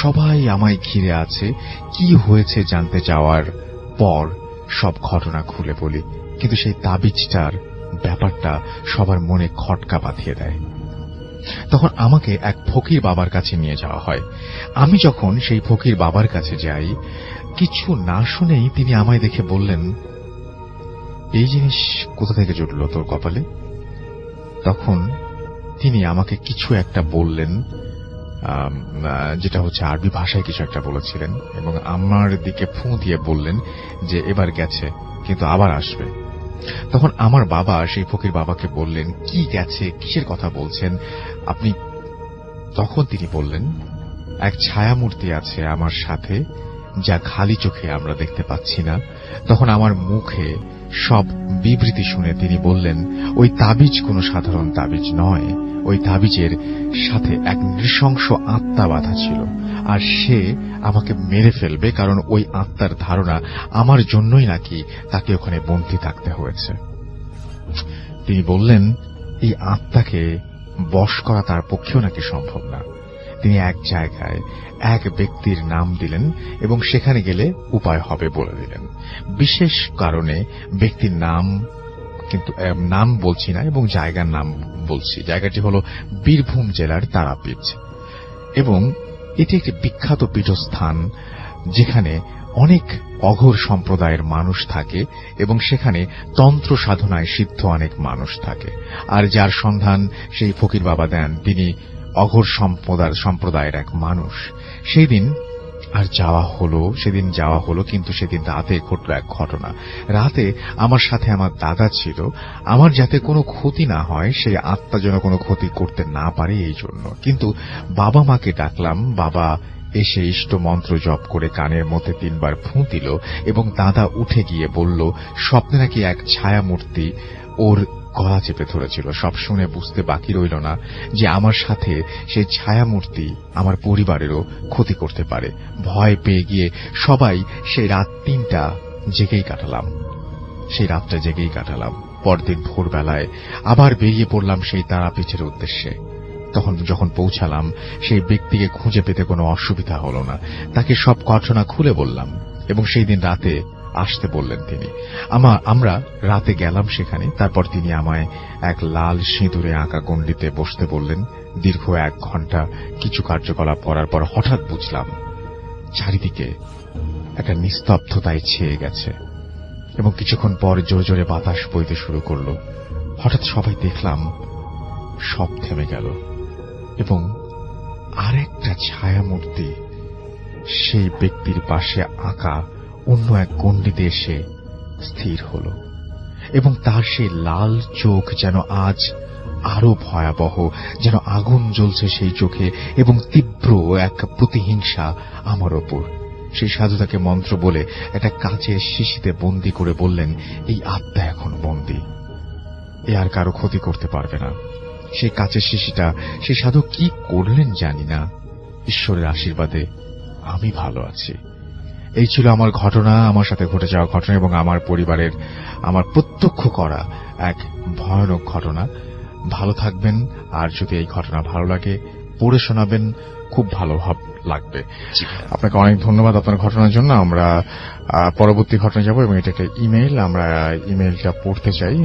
সবাই আমায় ঘিরে আছে। কি হয়েছে জানতে যাওয়ার পর সব ঘটনা খুলে বলি, কিন্তু সেই তাবিজটার ব্যাপারটা সবার মনে খটকা বাঁধিয়ে দেয়। তখন আমাকে এক ফকির বাবার কাছে নিয়ে যাওয়া হয়। আমি যখন সেই ফকির বাবার কাছে যাই, কিছু না শুনেই তিনি আমায় দেখে বললেন, এই জিনিস কোথা থেকে জুটল তোর কপালে? তখন তিনি আমাকে কিছু একটা বললেন, যেটা হচ্ছে আরবি ভাষায় কিছু একটা বলেছিলেন, এবং আমার দিকে ফু দিয়ে বললেন যে এবার গেছে, কিন্তু আবার আসবে। তখন আমার বাবা সেই ফকির বাবাকে বললেন, কি গেছে, কিসের কথা বলছেন আপনি? তখন তিনি বললেন, এক ছায়ামূর্তি আছে আমার সাথে, যা খালি চোখে আমরা দেখতে পাচ্ছি না। তখন আমার মুখে সব বিবৃতি শুনে তিনি বললেন, ওই তাবিজ কোনো সাধারণ তাবিজ নয়, ওই তাবিজের সাথে এক নৃশংস আত্মা বাঁধা ছিল, আর সে আমাকে মেরে ফেলবে, কারণ ওই আত্মার ধারণা আমার জন্যই নাকি তাকে ওখানে বন্দী থাকতে হয়েছে। তিনি বললেন, এই আত্মাকে বশ করা তার পক্ষেও নাকি সম্ভব না। তিনি এক জায়গায় এক ব্যক্তির নাম দিলেন এবং সেখানে গেলে উপায় হবে বলে দিলেন। বিশেষ কারণে ব্যক্তির নাম, কিন্তু নাম বলছি না এবং জায়গার নাম বলছি। জায়গাটি হল বীরভূম জেলার তারাপীঠ, এবং এটি একটি বিখ্যাত পীঠস্থান যেখানে অনেক অঘোর সম্প্রদায়ের মানুষ থাকে এবং সেখানে তন্ত্র সাধনায় সিদ্ধ অনেক মানুষ থাকে। আর যার সন্ধান সেই ফকির বাবা দেন, তিনি অঘোর সম্প্রদায়ের এক মানুষ। সেদিন যাওয়া হলো, কিন্তু সেদিন রাতে ঘটল এক ঘটনা। রাতে আমার সাথে আমার দাদা ছিল। আমার যাতে কোনো ক্ষতি না হয়, সেই আত্মা যেন কোনো ক্ষতি করতে না পারে এই জন্য। কিন্তু বাবা মাকে ডাকলাম। বাবা এসে ইষ্ট মন্ত্র জপ করে কানের মধ্যে 3 বার ফুঁ দিল এবং দাদা উঠে গিয়ে বলল, স্বপ্নে নাকি এক ছায়ামূর্তি ওর গলা চেপে ধরেছিল। সব শুনে বুঝতে বাকি রইল না যে আমার সাথে সেই ছায়ামূর্তি আমার পরিবারেরও ক্ষতি করতে পারে। ভয় পেয়ে গিয়ে সবাই সেই রাত 3টা জেগেই কাটালাম। পরদিন ভোরবেলায় আবার বেরিয়ে পড়লাম সেই তারাপীঠের উদ্দেশ্যে। তখন যখন পৌঁছালাম, সেই ব্যক্তিকে খুঁজে পেতে কোনো অসুবিধা হল না। তাকে সব ঘটনা খুলে বললাম এবং সেই দিন রাতে আসতে বললেন তিনি। আমরা রাতে গেলাম সেখানে। তারপর তিনি আমায় এক লাল সিঁদুরে আঁকা গণ্ডিতে বসতে বললেন। দীর্ঘ 1 ঘন্টা কিছু কার্যকলাপ করার পর হঠাৎ বুঝলাম চারিদিকে একটা নিস্তব্ধতায় ছেয়ে গেছে এবং কিছুক্ষণ পর জোরে জোরে বাতাস বইতে শুরু করল। হঠাৎ সবাই দেখলাম সব থেমে গেল এবং আরেকটা ছায়ামূর্তি সেই ব্যক্তির পাশে আঁকা অন্য এক গণ্ডিতে এসে স্থির হল এবং তার সেই লাল চোখ যেন আজ আরো ভয়াবহ, যেন আগুন জ্বলছে সেই চোখে এবং তীব্র এক প্রতিহিংসা আমার ওপর। সেই সাধু তাকে মন্ত্র বলে একটা কাচের শিশিতে বন্দী করে বললেন, এই আত্মা এখন বন্দী, এ আর কারো ক্ষতি করতে পারবে না। সেই কাচের শিশিটা সেই সাধু কি করলেন জানি না। ঈশ্বরের আশীর্বাদে আমি ভালো আছি। এই ছিল আমার ঘটনা, আমার সাথে ঘটে যাওয়া ঘটনা এবং আমার পরিবারের আমার প্রত্যক্ষ করা এক ভয়ানক ঘটনা। ভালো থাকবেন, আর যদি এই ঘটনা ভালো লাগে পড়ে শোনাবেন, খুব ভালো লাগবে। আপনাকে অনেক ধন্যবাদ আপনার ঘটনার জন্য। আমরা পরবর্তী ঘটনা যাব এবং এটা একটা ইমেইল, আমরা ইমেইলটা পড়তে চাই।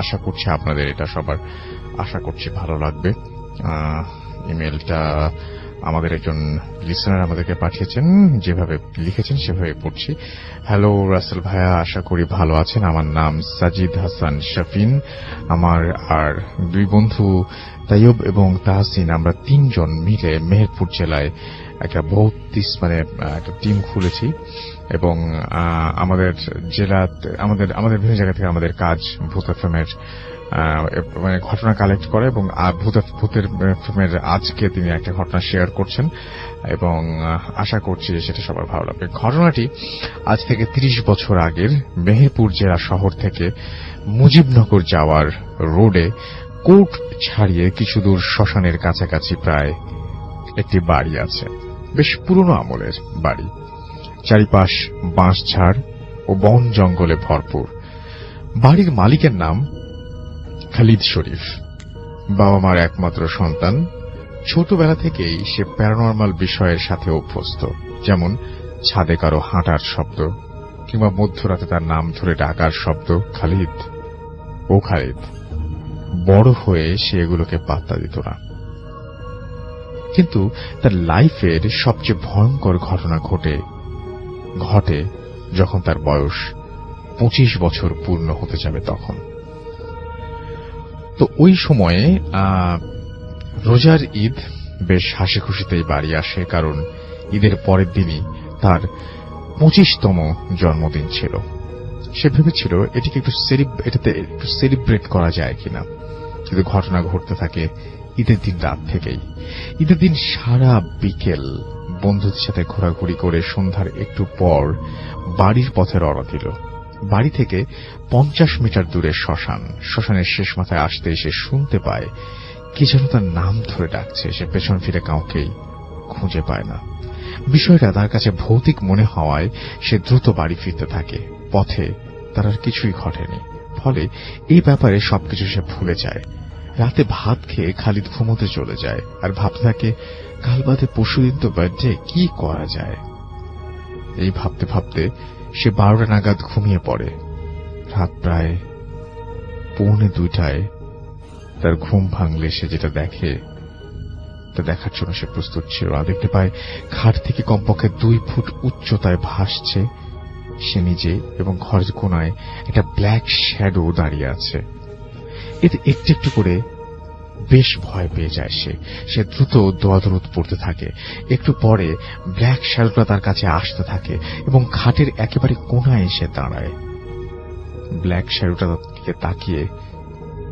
আশা করছি আপনাদের এটা সবার ভালো লাগবে। ইমেইলটা আমাদের একজন লিসেনার আমাদেরকে পাঠিয়েছেন, যেভাবে লিখেছেন সেভাবে পড়ছি। হ্যালো রাসেল ভাইয়া, আশা করি ভালো আছেন। আমার নাম সাজিদ হাসান শাফিন। আমার আর 2 বন্ধু তাইয়ব এবং তাহসিন, আমরা 3 জন মিলে মেহেরপুর জেলায় একটা একটা টিম খুলেছি এবং আমাদের জেলাতে আমাদের বিভিন্ন জায়গা থেকে আমাদের কাজ ভূত এফএমের ঘটনা কালেক্ট করে এবং ভূতের ফিল্মের আজকে তিনি একটা ঘটনা শেয়ার করছেন এবং আশা করছি সেটা সবার ভালো লাগবে। ঘটনাটি আজ থেকে 30 বছর আগের মেহেরপুর জেলা শহর থেকে মুজিবনগর যাওয়ার রোডে কোর্ট ছাড়িয়ে কিছু দূর শ্মশানের কাছাকাছি প্রায় একটি বাড়ি আছে, বেশ পুরনো আমলের বাড়ি। চারিপাশ বাঁশঝাড় ও বন জঙ্গলে ভরপুর। বাড়ির মালিকের নাম খালিদ শরীফ। বাবা মার একমাত্র সন্তান। ছোটবেলা থেকেই সে প্যারানরমাল বিষয়ের সাথে অভ্যস্ত, যেমন ছাদে কারো হাঁটার শব্দ কিংবা মধ্যরাতে তার নাম ধরে ডাকার শব্দ। খালিদ, ও খালিদ। বড় হয়ে সে এগুলোকে পাত্তা দিত না। কিন্তু তার লাইফের সবচেয়ে ভয়ঙ্কর ঘটনা ঘটে যখন তার বয়স 25 বছর পূর্ণ হতে যাবে তখন। তো ওই সময়ে রোজার ঈদ বেশ হাসি খুশিতেই বাড়ি আসে, কারণ ঈদের পরের দিনই তার 25তম জন্মদিন ছিল। সে ভেবেছিল এটাতে একটু সেলিব্রেট করা যায় কিনা, কিন্তু ঘটনা ঘটতে থাকে ঈদের দিন রাত থেকেই। ঈদের দিন সারা বিকেল বন্ধুদের সাথে ঘোরাঘুরি করে সন্ধ্যার একটু পর বাড়ির পথে রওনা দিল। বাড়ি থেকে 50 মিটার দূরে শ্মশানের শেষ মাথায় আসতে সে শুনতে পায় কে যেন তার নাম ধরে ডাকছে। সে পেছন ফিরে কাউকেই খুঁজে পায় না। বিষয়টা তার কাছে ভৌতিক মনে হওয়ায় সে দ্রুত বাড়ি ফিরতে থাকে। পথে তার আর কিছুই ঘটেনি, ফলে এই ব্যাপারে সবকিছু সে ভুলে যায়। রাতে ভাত খেয়ে খালিদ ঘুমোতে চলে যায় আর ভাবতে থাকে, কাল বাদে পরশুদিন তো বার্থডে, কি করা যায়। এই ভাবতে ভাবতে সে 12টা নাগাদ ঘুমিয়ে পড়ে। রাত প্রায় 1:45 তার ঘুম ভাঙলে সে যেটা দেখে তা দেখার জন্য সে প্রস্তুত ছিল না। দেখতে পায় খাট থেকে কমপক্ষে 2 ফুট উচ্চতায় ভাসছে সে নিজে, এবং ঘরের কোনায় একটা ব্ল্যাক শ্যাডো দাঁড়িয়ে আছে। এতে একটু একটু করে বেশ ভয় পেয়ে যায় সে দ্রুত দোয়া-দরুদ পড়তে থাকে। একটু পরে ব্ল্যাক শ্যাডোটা তার কাছে আসতে থাকে এবং খাটের একেবারে কোনায় এসে দাঁড়ায়। ব্ল্যাক শ্যাডোটা দিকে তাকিয়ে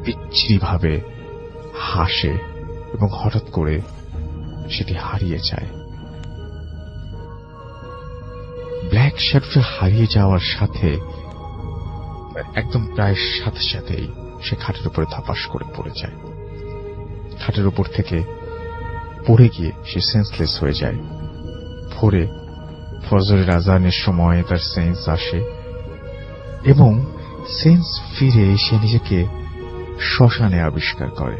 বিচ্ছিরিভাবে হাসে এবং হঠাৎ করে সেটি হারিয়ে যায়। ব্ল্যাক শ্যাডোটা হারিয়ে যাওয়ার সাথে একদম প্রায় সাথে সাথেই সে খাটের উপরে ধপাস করে পড়ে যায়। খাটের উপর থেকে পড়ে গিয়ে সে সেন্সলেস হয়ে যায়। ভোরে ফজরের আজানের সময় তার সেন্স আসে এবং সেন্স ফিরে সে নিজেকে শ্মশানে আবিষ্কার করে।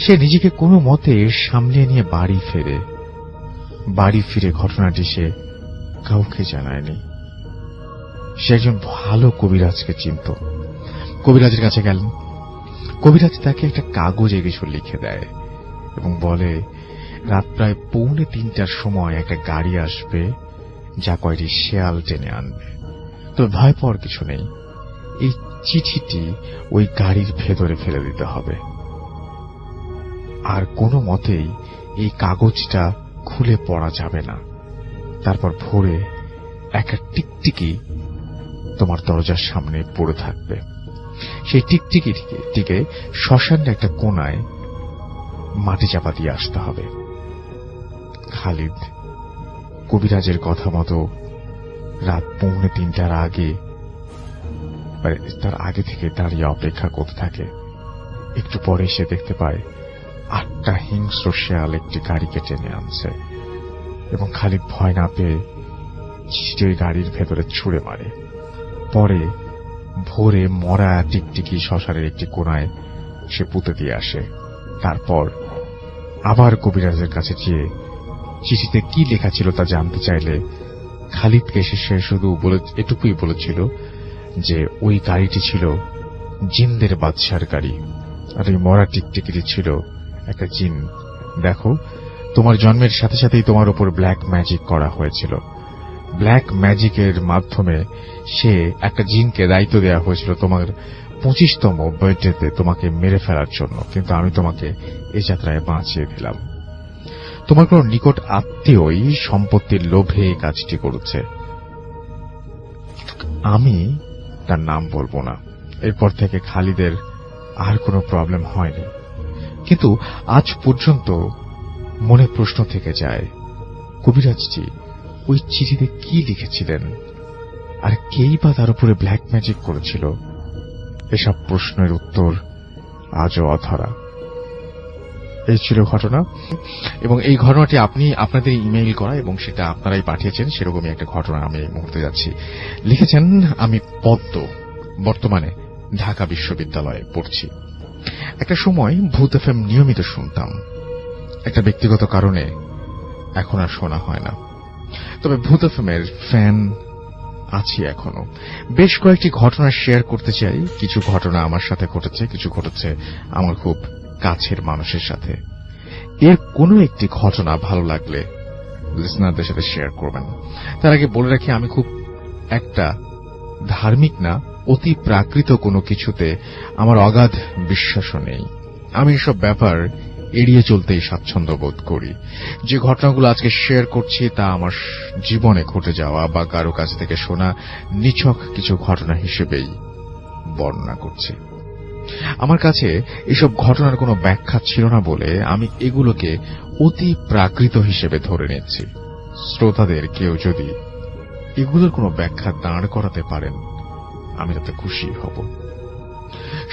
সে নিজেকে কোনো মতে সামলে নিয়ে বাড়ি ফিরে ঘটনাটি সে কাউকে জানায়নি। সে একজন ভালো কবিরাজকে চিনত। কবিরাজের কাছে গেলেন। কবিরাজ তাকে একটা কাগজে কিছু লিখে দেয় এবং বলে, রাত প্রায় 2:45টার সময় একটা গাড়ি আসবে যা কয়টি শেয়াল টেনে আনবে। তবে ভয় পাওয়ার কিছু নেই, এই চিঠিটি ওই গাড়ির ভেতরে ফেলে দিতে হবে, আর কোনো মতেই এই কাগজটা খুলে পড়া যাবে না। তারপর ভোরে একটা টিকটিকি তোমার দরজার সামনে পড়ে থাকবে। সেই টিকটিকিটিকে শ্মশানের একটা কোনায় মাটি চাপা দিয়ে আসতে হবে। খালিদ কবিরাজের কথা মতো রাত 2:45টার আগে তার আগে থেকে দাঁড়িয়ে অপেক্ষা করতে থাকে। একটু পরে সে দেখতে পায় 8টা হিংস্র শেয়াল একটি গাড়িকে টেনে আনছে এবং খালিদ ভয় না পেয়ে চিঠিটি ওই গাড়ির ভেতরে ছুঁড়ে মারে। পরে ভোরে মরা টিকটিকি শ্মশানের একটি কোনায় সে পুঁতে দিয়ে আসে। তারপর আবার কবিরাজের কাছে গিয়ে চিঠিতে কি লেখা ছিল তা জানতে চাইলে খালিদকে সে শুধু এটুকুই বলেছিল যে ওই গাড়িটি ছিল জিনদের বাদশার গাড়ি, আর ওই মরা টিকটিকিটি ছিল একটা জিন। দেখো, তোমার জন্মের সাথে সাথেই তোমার উপর ব্ল্যাক ম্যাজিক করা হয়েছিল। ব্ল্যাক ম্যাজিকের মাধ্যমে সে একটা জিনকে দায়িত্ব দেওয়া হয়েছিল তোমার 25তম বার্থডেতে তোমাকে মেরে ফেলার জন্য, কিন্তু আমি তোমাকে এই যাত্রায় বাঁচিয়ে দিলাম। তোমার কোন নিকট আত্মীয়ই সম্পত্তির লোভে এই কাজটি করেছে। আমি তার নাম বলবো না। এরপর থেকে খালিদের আর কোনো প্রবলেম হয়নি, কিন্তু আজ পর্যন্ত মনে প্রশ্ন থেকে যায়, কবিরাজজি ওই চিঠিতে কি লিখেছিলেন, আর কেই বা তার উপরে ব্ল্যাক ম্যাজিক করেছিল? এসব প্রশ্নের উত্তর আজও অধরা। এই ছিল ঘটনা, এবং এই ঘটনাটি আপনি আপনাদের ইমেইল করা এবং সেটা আপনারাই পাঠিয়েছেন, সেরকমই একটা ঘটনা আমি এই মুহূর্তে যাচ্ছি। লিখেছেন, আমি পদ্ম, বর্তমানে ঢাকা বিশ্ববিদ্যালয়ে পড়ছি। একটা সময় ভূত এফএম নিয়মিত শুনতাম, একটা ব্যক্তিগত কারণে এখন আর শোনা হয় না। তবে ভূত এফএম এর ফ্যান আছি এখনো। বেশ কয়েকটি ঘটনা শেয়ার করতে চাই। কিছু ঘটনা আমার সাথে ঘটেছে, কিছু ঘটেছে আমার খুব কাছের মানুষের সাথে। এর কোনো একটি ঘটনা ভালো লাগলে লিসনারদের সাথে শেয়ার করবেন। তার আগে বলে রাখি, আমি খুব একটা ধার্মিক না, অতি প্রাকৃত কোনো কিছুতে আমার অগাধ বিশ্বাসও নেই। আমি এসব ব্যাপার এড়িয়ে চলতেই স্বাচ্ছন্দ্য বোধ করি। যে ঘটনাগুলো আজকে শেয়ার করছি তা আমার জীবনে ঘটে যাওয়া বা কারো কাছ থেকে শোনা নিছক কিছু ঘটনা হিসেবেই বর্ণনা করছি। আমার কাছে এসব ঘটনার কোনো ব্যাখ্যা ছিল না বলে আমি এগুলোকে অতি প্রাকৃত হিসেবে ধরে নিচ্ছি। শ্রোতাদের কেউ যদি এগুলোর কোনো ব্যাখ্যা দাঁড় করাতে পারেন, আমি তাতে খুশি হব।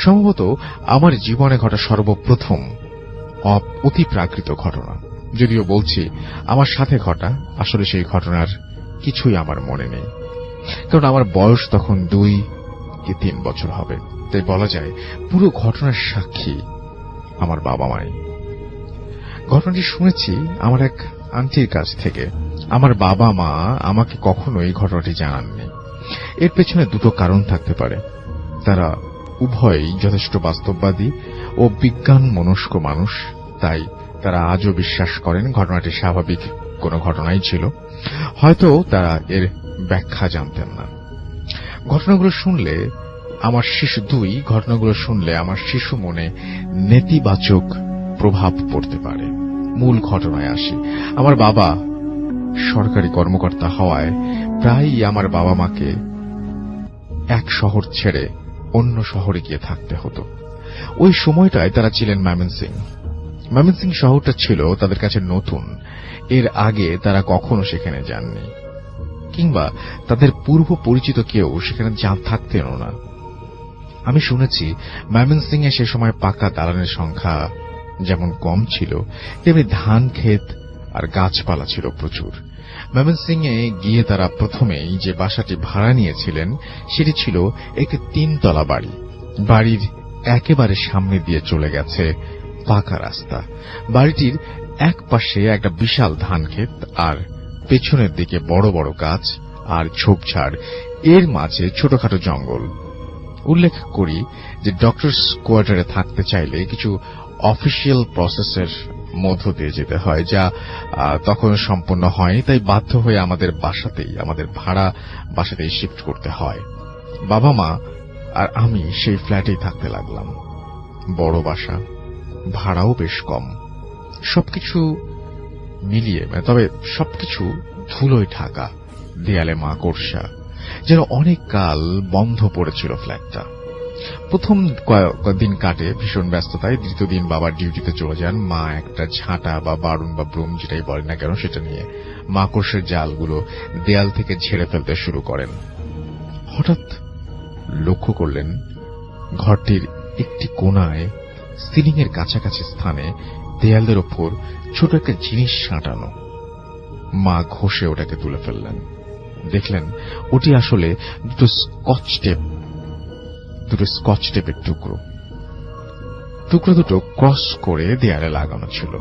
সম্ভবত আমার জীবনে ঘটা সর্বপ্রথম অতি প্রাকৃত ঘটনা, যদিও বলছি আমার সাথে ঘটা, আসলে সেই ঘটনার কিছুই আমার মনে নেই, কারণ আমার বয়স তখন 2 কি 3 বছর হবে। তাই বলা যায় পুরো ঘটনার সাক্ষী আমার বাবা মাই। ঘটনাটি শুনেছি আমার এক আন্টির কাছ থেকে। আমার বাবা মা আমাকে কখনো এই ঘটনাটি জানাননি। এর পেছনে দুটো কারণ থাকতে পারে। তারা উভয়ই যথেষ্ট বাস্তববাদী ও বিজ্ঞান মনস্ক মানুষ, তাই তারা আজও বিশ্বাস করেন ঘটনাটি স্বাভাবিক কোনো ঘটনাই ছিল। হয়তো তারা এর ব্যাখ্যা জানতেন না। ঘটনাগুলো শুনলে আমার শিশু মনে নেতিবাচক প্রভাব পড়তে পারে। মূল ঘটনায় আসি। আমার বাবা সরকারি কর্মকর্তা হওয়ায় প্রায়ই আমার বাবা মাকে এক শহর ছেড়ে অন্য শহরে গিয়ে থাকতে হতো। ওই সময়টায় তারা ছিলেন ময়মনসিংহ শহরটা ছিল তাদের কাছে নতুন। এর আগে তারা কখনো সেখানে যাননি, কিংবা তাদের পূর্ব পরিচিত কেউ সেখানে থাকতেনও না। আমি শুনেছি ময়মনসিংহে সে সময় পাকা দালানের সংখ্যা যেমন কম ছিল, তেমনি ধান ক্ষেত আর গাছপালা ছিল প্রচুর। ময়মনসিংহে গিয়ে তারা প্রথমেই যে বাসাটি ভাড়া নিয়েছিলেন সেটি ছিল একটি 3 তলা বাড়ি। বাড়ির একেবারে সামনে দিয়ে চলে গেছে পাকা রাস্তা। বাড়িটির এক পাশে একটা বিশাল ধান ক্ষেত, আর পেছনের দিকে বড় বড় গাছ আর ঝোপঝাড়, এর মাঝে ছোটখাটো জঙ্গল। উল্লেখ করি যে ডক্টরস কোয়ার্টারে থাকতে চাইলে কিছু অফিসিয়াল প্রসেসের মধ্য দিয়ে যেতে হয়, যা তখন সম্পন্ন হয়নি। তাই বাধ্য হয়ে আমাদের ভাড়া বাসাতেই শিফট করতে হয়। বাবা মা আর আমি সেই ফ্ল্যাটেই থাকতে লাগলাম। বড় বাসা, ভাড়াও বেশ কম, সবকিছু মিলিয়ে, তবে সবকিছু ধুলোয় ঢাকা, দেয়ালে মাকড়সা, যেন অনেক কাল বন্ধ পড়েছিল ফ্ল্যাটটা। প্রথম কয়েকদিন কাটে ভীষণ ব্যস্ততায়। দ্বিতীয় দিন বাবার ডিউটিতে চলে যান। মা একটা ঝাঁটা বা বারুন বা ব্রুম যেটাই বলেন না কেন সেটা নিয়ে মাকড়সের জালগুলো দেয়াল থেকে ঝেড়ে ফেলতে শুরু করেন। হঠাৎ লক্ষ্য করলেন ঘরটির একটি কোণায় সিলিং এর কাছাকাছি স্থানে দেয়ালের ওপর ছোট একটা জিনিস সাঁটানো। মা ঘষে ওটাকে তুলে ফেললেন। দেখলেন ওটি আসলে দুটো স্কচ টেপের টুকরো দুটো ক্রস করে দেয়ালে লাগানো ছিল।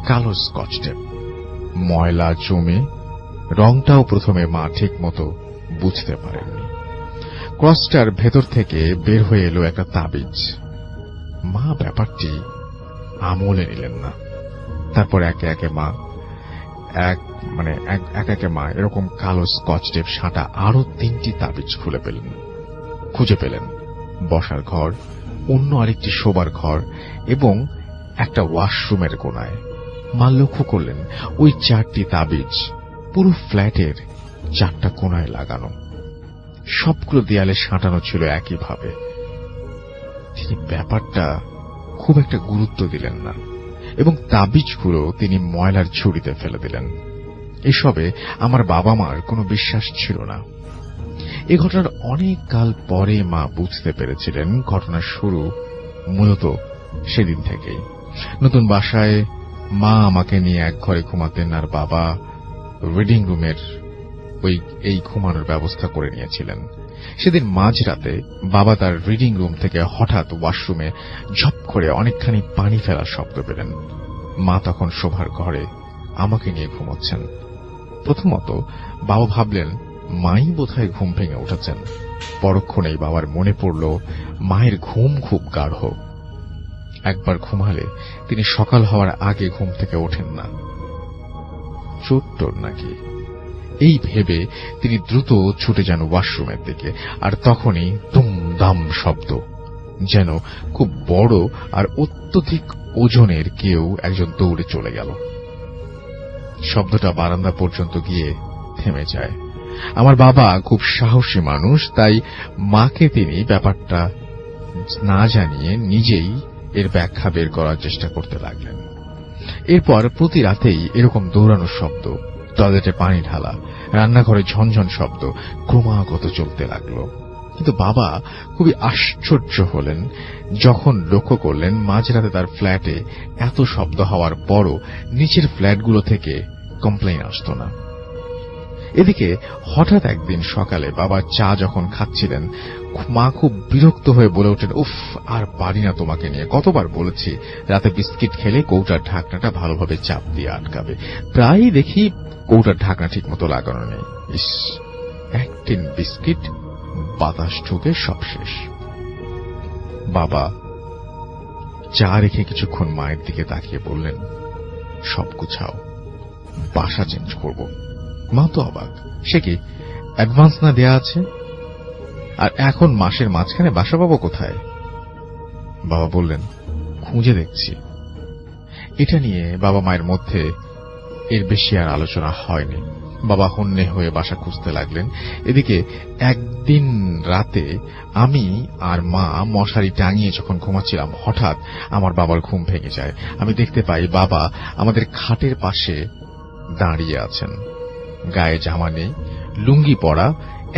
কালো স্কচ টেপ, ময়লা জমে রংটাও প্রথমে মা ঠিক মতো বুঝতে পারেননি। ক্রসটার ভেতর থেকে বের হয়ে এলো একটা তাবিজ। মা ব্যাপারটি আমলে নিলেন না। তারপর একে একে মা এরকম কালো স্কচ টেপ সাঁটা আরো 3টি তাবিজ খুঁজে পেলেন। বসার ঘর, অন্য আরেকটি শোবার ঘর এবং একটা ওয়াশরুমের কোণায়। মা লক্ষ্য করলেন ওই 4টি তাবিজ পুরো ফ্ল্যাটের 4টা কোণায় লাগানো। সবগুলো দেয়ালে সাঁটানো ছিল একইভাবে। তিনি ব্যাপারটা খুব একটা গুরুত্ব দিলেন না এবং তাবিজগুলো তিনি ময়লার ঝুড়িতে ফেলে দিলেন। এসবে আমার বাবা মার কোনো বিশ্বাস ছিল না। এ ঘটনার অনেক কাল পরে মা বুঝতে পেরেছিলেন ঘটনার শুরু মূলত সেদিন থেকেই। নতুন বাসায় মা আমাকে নিয়ে এক ঘরে ঘুমাতেন, আর বাবা রিডিং রুমের এই ঘুমানোর ব্যবস্থা করে নিয়েছিলেন। সেদিন মাঝরাতে বাবা তার রিডিং রুম থেকে হঠাৎ ওয়াশরুমে ঝপ করে অনেকখানি পানি ফেলার শব্দ পেলেন। মা তখন শোবার ঘরে আমাকে নিয়ে ঘুমোচ্ছেন। প্রথমত বাবা ভাবলেন মাই বোধহয় ঘুম ভেঙে উঠেছেন। পরক্ষণেই বাবার মনে পড়ল মায়ের ঘুম খুব গাঢ়। একবার ঘুমালে তিনি সকাল হওয়ার আগে ঘুম থেকে ওঠেন না। চোট্টর নাকি, এই ভেবে তিনি দ্রুত ছুটে যান ওয়াশরুমের দিকে। আর তখনই দুমদাম শব্দ, যেন খুব বড় আর অত্যধিক ওজনের কেউ একজন দৌড়ে চলে গেল। শব্দটা বারান্দা পর্যন্ত গিয়ে থেমে যায়। আমার বাবা খুব সাহসী মানুষ, তাই মাকে তিনি ব্যাপারটা না জানিয়ে নিজেই এর ব্যাখ্যা বের করার চেষ্টা করতে লাগলেন। এরপর প্রতি রাতেই এরকম দৌড়ানোর শব্দ, টয়লেটে পানি ঢালা, রান্নাঘরে ঝনঝন শব্দ ক্রমাগত চলতে লাগলো। কিন্তু বাবা খুবই আশ্চর্য হলেন যখন লক্ষ্য করলেন মাঝরাতে তার ফ্ল্যাটে এত শব্দ হওয়ার পরও নিচের ফ্ল্যাটগুলো থেকে কমপ্লেইন আসত না। এদিকে হঠাৎ একদিন সকালে বাবা চা যখন খাচ্ছিলেন, মা খুব বিরক্ত হয়ে বলে ওঠেন, উফ, আর পারি না তোমাকে নিয়ে, কতবার বলেছি রাতে বিস্কিট খেলে কৌটার ঢাকনাটা ভালোভাবে চাপ দিয়ে আটকাবে, প্রায়ই দেখি কৌটার ঢাকনা ঠিক মতো লাগানো নেই। ইস, এক টিন বিস্কিট, বাতাস ঢুকে সব শেষ। বাবা চা রেখে কিছুক্ষণ মায়ের দিকে তাকিয়ে বললেন, সব গুছাও, বাসা চেঞ্জ করব। মা তো অবাক, সে কি অ্যাডভান্স না দেয়া আছে? আর এখন মাসের মাঝখানে বাসা পাবো কোথায়? বাবা বললেন, খুঁজে দেখছি। এটা নিয়ে বাবা মায়ের মধ্যে এর বেশি আর আলোচনা হয়নি। বাবা হন্যে হয়ে বাসা খুঁজতে লাগলেন। এদিকে একদিন রাতে আমি আর মা মশারি টাঙিয়ে যখন ঘুমাচ্ছিলাম, হঠাৎ আমার বাবার ঘুম ভেঙে যায়। আমি দেখতে পাই বাবা আমাদের খাটের পাশে দাঁড়িয়ে আছেন। গায়ে জামা নেই, লুঙ্গি পরা,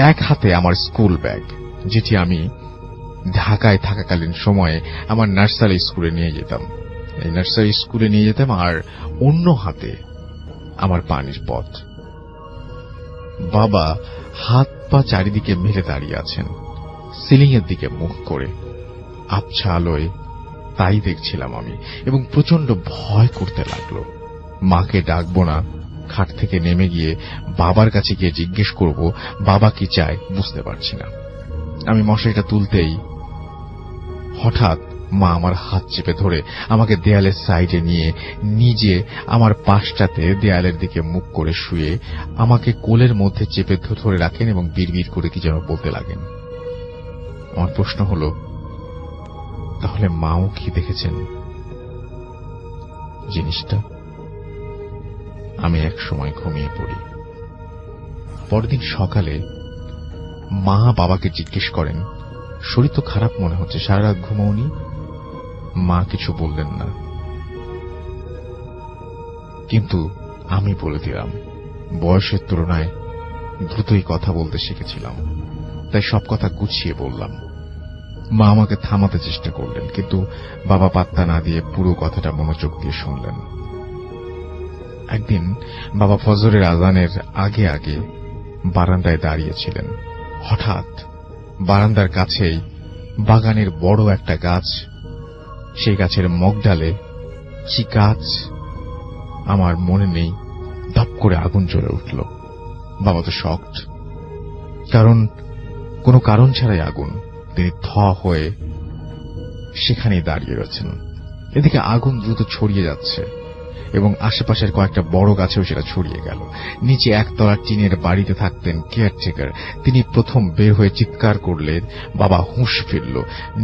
এক হাতে আমার স্কুল ব্যাগ, যেটি আমি ঢাকায় থাকাকালীন সময়ে আমার নার্সারি স্কুলে নিয়ে যেতাম। এই নার্সারি স্কুলে নিয়ে যেতাম, আর অন্য হাতে আমার পানির পথ। বাবা হাত পা চারিদিকে মেলে দাঁড়িয়ে আছেন, সিলিং এর দিকে মুখ করে। আবছা আলোয় তাই দেখছিলাম আমি, এবং প্রচন্ড ভয় করতে লাগলো। মাকে ডাকবো না, খাট থেকে নেমে গিয়ে বাবার কাছে গিয়ে জিজ্ঞেস করব বাবা কি চায়, বুঝতে পারছি না। আমি মশারিটা তুলতেই হঠাৎ মা আমার হাত চেপে ধরে আমাকে দেয়ালের সাইডে নিয়ে নিজে আমার পাশটাতে দেয়ালের দিকে মুখ করে শুয়ে আমাকে কোলের মধ্যে চেপে ধরে রাখেন এবং বিড়বিড় করে কি যেন বলতে লাগেন। আমার প্রশ্ন হল, তাহলে মাও কি দেখেছেন জিনিসটা? আমি এক সময় ঘুমিয়ে পড়ি। পরদিন সকালে মা বাবাকে জিজ্ঞেস করেন, শরীর তো খারাপ মনে হচ্ছে, সারা রাত ঘুমাওনি? মা কিছু বললেন না, কিন্তু আমি বলে দিলাম। বয়সের তুলনায় দ্রুতই কথা বলতে শিখেছিলাম, তাই সব কথা গুছিয়ে বললাম। মা আমাকে থামাতে চেষ্টা করলেন, কিন্তু বাবা পাত্তা না দিয়ে পুরো কথাটা মনোযোগ দিয়ে শুনলেন। একদিন বাবা ফজরের আজানের আগে আগে বারান্দায় দাঁড়িয়েছিলেন। হঠাৎ বারান্দার কাছেই বাগানের বড় একটা গাছ, সেই গাছের মগডালে কি গাছ আমার মনে নেই, ধপ করে আগুন জ্বলে উঠল। বাবা তো শকড, কারণ কোনো কারণ ছাড়াই আগুন। তিনি থ হয়ে সেখানেই দাঁড়িয়ে রয়েছেন। এদিকে আগুন দ্রুত ছড়িয়ে যাচ্ছে এবং আশেপাশের কয়েকটা বড় গাছেও সেটা ছড়িয়ে গেল। নিচে একতলা টিনের বাড়িতে থাকতেন কেয়ারটেকার। তিনি প্রথম বের হয়ে চিৎকার করলেন। বাবা হুঁশ ফিরল।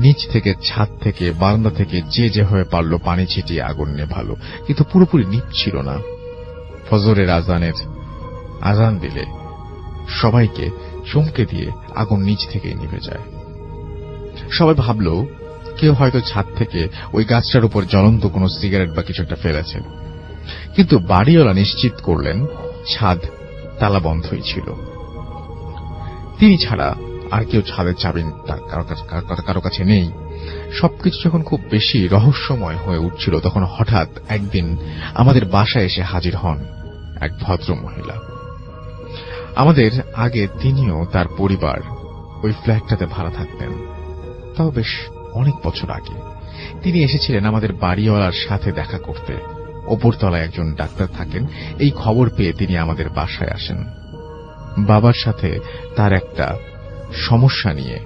নিচ থেকে, ছাদ থেকে, বারান্দা থেকে যে যেভাবে পারল পানি ছিটিয়ে আগুন নেভালো, কিন্তু পুরোপুরি নিভছিল না। ফজরের আজান দিলে সবাইকে চমকে দিয়ে আগুন নিচ থেকেই নিভে যায়। সবাই ভাবল কেউ হয়তো ছাদ থেকে ওই গাছটার উপর জ্বলন্ত কোনো সিগারেট বা কিছু একটা ফেলেছে, কিন্তু বাড়িওয়ালা নিশ্চিত করলেন ছাদ তালা বন্ধই ছিল। তিনি ছাড়া আর কেউ ছাদের চাবি কারো কাছে নেই। সবকিছু যখন খুব বেশি রহস্যময় হয়ে উঠছিল, তখন হঠাৎ একদিন আমাদের বাসায় এসে হাজির হন এক ভদ্র মহিলা। আমাদের আগে তিনিও তার পরিবার ওই ফ্ল্যাটটাতে ভাড়া থাকতেন, তাও বেশ অনেক বছর আগে। তিনি এসেছিলেন আমাদের বাড়িওয়ালার সাথে দেখা করতে। ওপরতলায় একজন ডাক্তার থাকেন, এই খবর পেয়ে তিনি আমাদের বাসায় আসেন। বাবার সাথে তার একটা সমস্যা নিয়ে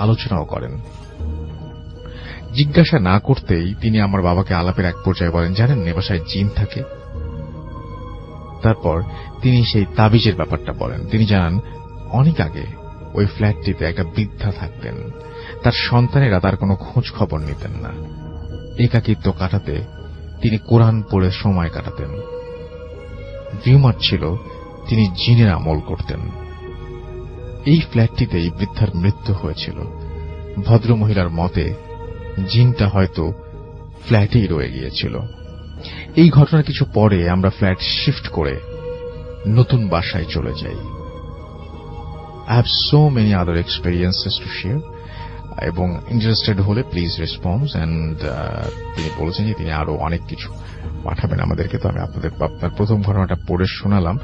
আলোচনাও করেন। জিজ্ঞাসা না করতেই তিনি আমার বাবাকে আলাপের এক পর্যায়ে বলেন, জানেন এ বাসায় জিন থাকে। তারপর তিনি সেই তাবিজের ব্যাপারটা বলেন। তিনি জানান অনেক আগে ওই ফ্ল্যাটটিতে একটা বৃদ্ধা থাকতেন, তার সন্তানেরা তার কোনো খোঁজ খবর নিতেন না। একাকিত্ব কাটাতে তিনি কোরআন পড়ে সময় কাটাতেন। রিউমার ছিল, তিনি জিনের আমল করতেন। এই ফ্ল্যাটটিতেই বৃদ্ধার মৃত্যু হয়েছিল। ভদ্রমহিলার মতে জিনটা হয়তো ফ্ল্যাটেই রয়ে গিয়েছিল। এই ঘটনার কিছু পরে আমরা ফ্ল্যাট শিফট করে নতুন বাসায় চলে যাই। I have so many other experiences to share, এবং ইন্টারেস্টেড হলে প্লিজ রেসপন্স। এন্ড তিনি বলেছেন যে তিনি আরো অনেক কিছু পাঠাবেন আমাদেরকে। তো আমি আপনার প্রথম ঘটনাটা পড়ে শোনালাম।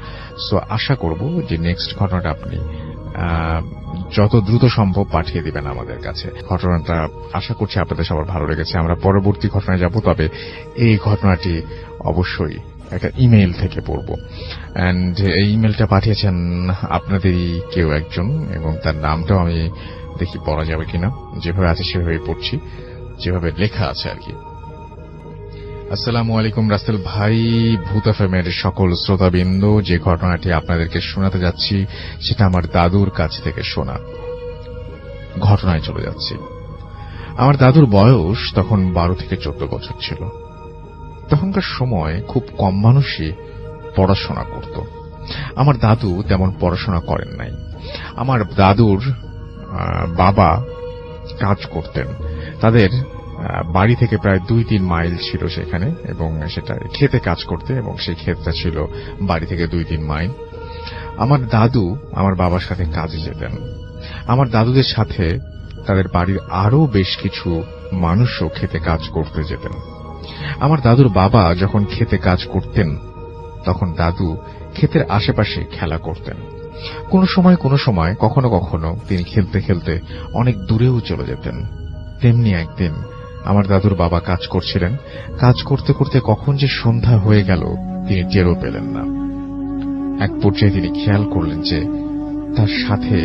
সো আশা করব যে নেক্সট ঘটনাটা আপনি যত দ্রুত সম্ভব পাঠিয়ে দিবেন আমাদের কাছে। ঘটনাটা আশা করছি আপনাদের সবার ভালো লেগেছে। আমরা পরবর্তী ঘটনায় যাব, তবে এই ঘটনাটি অবশ্যই একটা ইমেইল থেকে পড়ব। এন্ড এই ইমেলটা পাঠিয়েছেন আপনাদেরই কেউ একজন, এবং তার নামটাও আমি দেখি পড়া যাবে কিনা। যেভাবে আছে সেভাবেই পড়ছি, যেভাবে লেখা আছে আর কি। আসসালামু আলাইকুম রাসেল ভাই, ভূত এফএমের সকল শ্রোতাবৃন্দ। যে ঘটনাটি আপনাদেরকে শোনাতে যাচ্ছি সেটা আমার দাদুর কাছ থেকে শোনা। ঘটনায় চলে যাচ্ছি। আমার দাদুর বয়স তখন 12 থেকে 14 বছর ছিল। তখনকার সময় খুব কম মানুষই পড়াশোনা করত। আমার দাদু তেমন পড়াশোনা করেন নাই। আমার দাদুর বাবা কাজ করতেন। তাদের বাড়ি থেকে প্রায় 2-3 মাইল ছিল সেখানে, এবং সেটা খেতে কাজ করতে, এবং সেই ক্ষেতটা ছিল বাড়ি থেকে 2-3 মাইল। আমার দাদু আমার বাবার সাথে কাজে যেতেন। আমার দাদুদের সাথে তাদের বাড়ির আরো বেশ কিছু মানুষও খেতে কাজ করতে যেতেন। আমার দাদুর বাবা যখন খেতে কাজ করতেন, তখন দাদু ক্ষেতের আশেপাশে খেলা করতেন। কোনো সময় কখনো কখনো তিনি খেলতে খেলতে অনেক দূরেও চলে যেতেন। তেমনি একদিন আমার দাদুর বাবা কাজ করছিলেন। কাজ করতে করতে কখন যে সন্ধ্যা হয়ে গেল তিনি টেরও পেলেন না। এক পর্যায়ে তিনি খেয়াল করলেন যে তার সাথে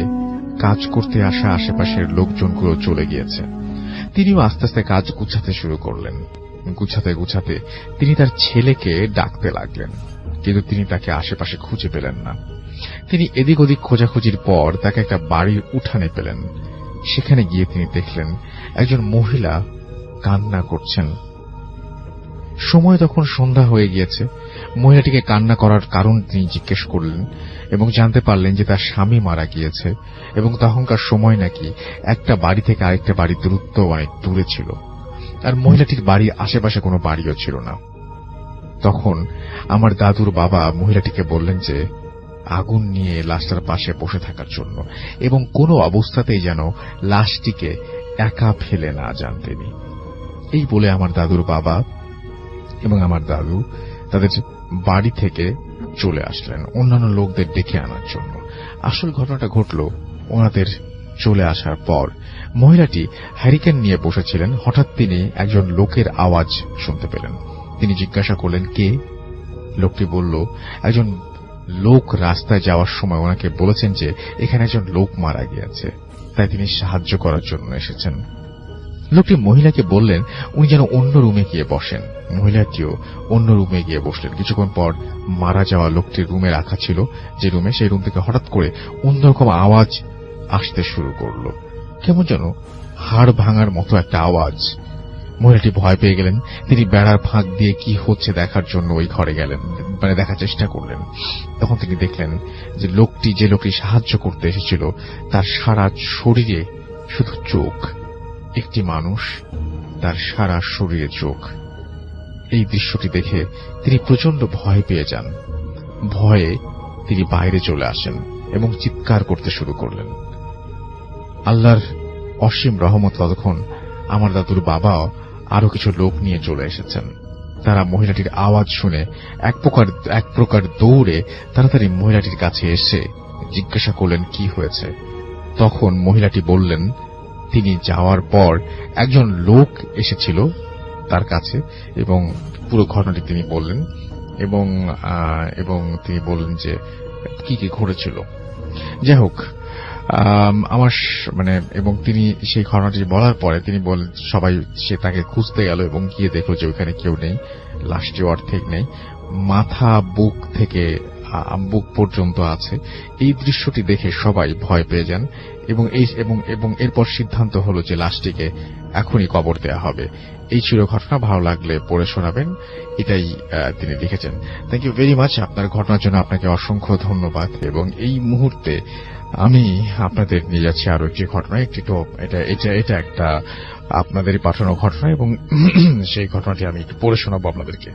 কাজ করতে আসা আশেপাশের লোকজনগুলো চলে গিয়েছে। তিনিও আস্তে আস্তে কাজ গুছাতে শুরু করলেন। গুছাতে গুছাতে তিনি তার ছেলেকে ডাকতে লাগলেন, কিন্তু তিনি তাকে আশেপাশে খুঁজে পেলেন না। তিনি এদিক ওদিক খোঁজাখুঁজির পর তাকে একটা বাড়ির উঠানে পেলেন। সেখানে গিয়ে তিনি দেখলেন একজন মহিলা কান্না করছেন। সময় তখন সন্ধ্যা হয়ে গিয়েছে। মহিলাটিকে কান্না করার কারণ তিনি জিজ্ঞেস করলেন, এবং জানতে পারলেন যে তার স্বামী মারা গিয়েছে, এবং তখনকার সময় নাকি একটা বাড়ি থেকে আরেকটা বাড়ির দূরত্ব অনেক দূরে ছিল, আর মহিলাটির বাড়ির আশেপাশে কোনো বাড়িও ছিল না। তখন আমার দাদুর বাবা মহিলাটিকে বললেন যে আগুন নিয়ে লাশটার পাশে বসে থাকার জন্য, এবং কোনো অবস্থাতেই যেন লাশটিকে একা ফেলে না যান তিনি। এই বলে আমার দাদুর বাবা এবং আমার দাদু তাদের বাড়ি থেকে চলে আসলেন অন্যান্য লোকদের ডেকে আনার জন্য। আসল ঘটনাটা ঘটল ওনাদের চলে আসার পর। মহিলাটি হ্যারিকেন নিয়ে বসেছিলেন। হঠাৎ তিনি একজন লোকের আওয়াজ শুনতে পেলেন। তিনি জিজ্ঞাসা করলেন কে। লোকটি বলল, একজন লোক রাস্তায় যাওয়ার সময় ওনাকে বলেছেন যে এখানে একজন লোক মারা গিয়েছে, তাই তিনি সাহায্য করার জন্য এসেছেন। লোকটি মহিলাকে বললেন উনি যেন অন্য রুমে গিয়ে বসেন। মহিলাটিও অন্য রুমে গিয়ে বসলেন। কিছুক্ষণ পর মারা যাওয়া লোকটির রুমে রাখা ছিল যে রুমে, সেই রুম থেকে হঠাৎ করে অন্যরকম আওয়াজ আসতে শুরু করল। কেমন যেন হাড় ভাঙার মতো একটা আওয়াজ। মহিলাটি ভয় পেয়ে গেলেন। তিনি বেড়ার ফাঁক দিয়ে কি হচ্ছে দেখার জন্য ওই ঘরে গেলেন, দেখার চেষ্টা করলেন। তখন তিনি দেখলেন যে লোকটি সাহায্য করতে এসেছিল তার সারা শরীরে শুধু চোখ। একটি মানুষ, তার সারা শরীরে চোখ। এই দৃশ্যটি দেখে তিনি প্রচন্ড ভয় পেয়ে যান। ভয়ে তিনি বাইরে চলে আসেন এবং চিৎকার করতে শুরু করলেন। আল্লাহর অসীম রহমত ততক্ষণ আমার দাদুর বাবাও আরো কিছু লোক নিয়ে চলে এসেছেন। তারা মহিলাটির আওয়াজ শুনে এক প্রকার দৌড়ে তাড়াতাড়ি মহিলাটির কাছে এসে জিজ্ঞাসা করলেন কি হয়েছে। তখন মহিলাটি বললেন তিনি যাওয়ার পর একজন লোক এসেছিল তার কাছে এবং পুরো ঘটনাটি তিনি বললেন এবং তিনি বললেন যে কি কি ঘটেছিল। যাই হোক, আমার এবং তিনি সেই ঘটনাটি বলার পরে তিনি বলেন সবাই সে তাকে খুঁজতে গেল এবং গিয়ে দেখলো যে ওইখানে কেউ নেই, লাশটি অর্ধেক নেই, মাথা বুক পর্যন্ত আছে। এই দৃশ্যটি দেখে সবাই ভয় পেয়ে যান এবং এরপর সিদ্ধান্ত হলো যে লাশটিকে এখনই কবর দেওয়া হবে। এই ছিল ঘটনা। ভালো লাগলে পড়ে শোনাবেন, এটাই তিনি লিখেছেন। Thank you very much. আপনার ঘটনার জন্য আপনাকে অসংখ্য ধন্যবাদ। এবং এই মুহূর্তে আমি আপনাদের নিয়ে যাচ্ছি আরো একটি ঘটনা। এটা একটা আপনাদেরই পাঠানো ঘটনা এবং সেই ঘটনাটি আমি একটু পড়ে শোনাবো আপনাদেরকে।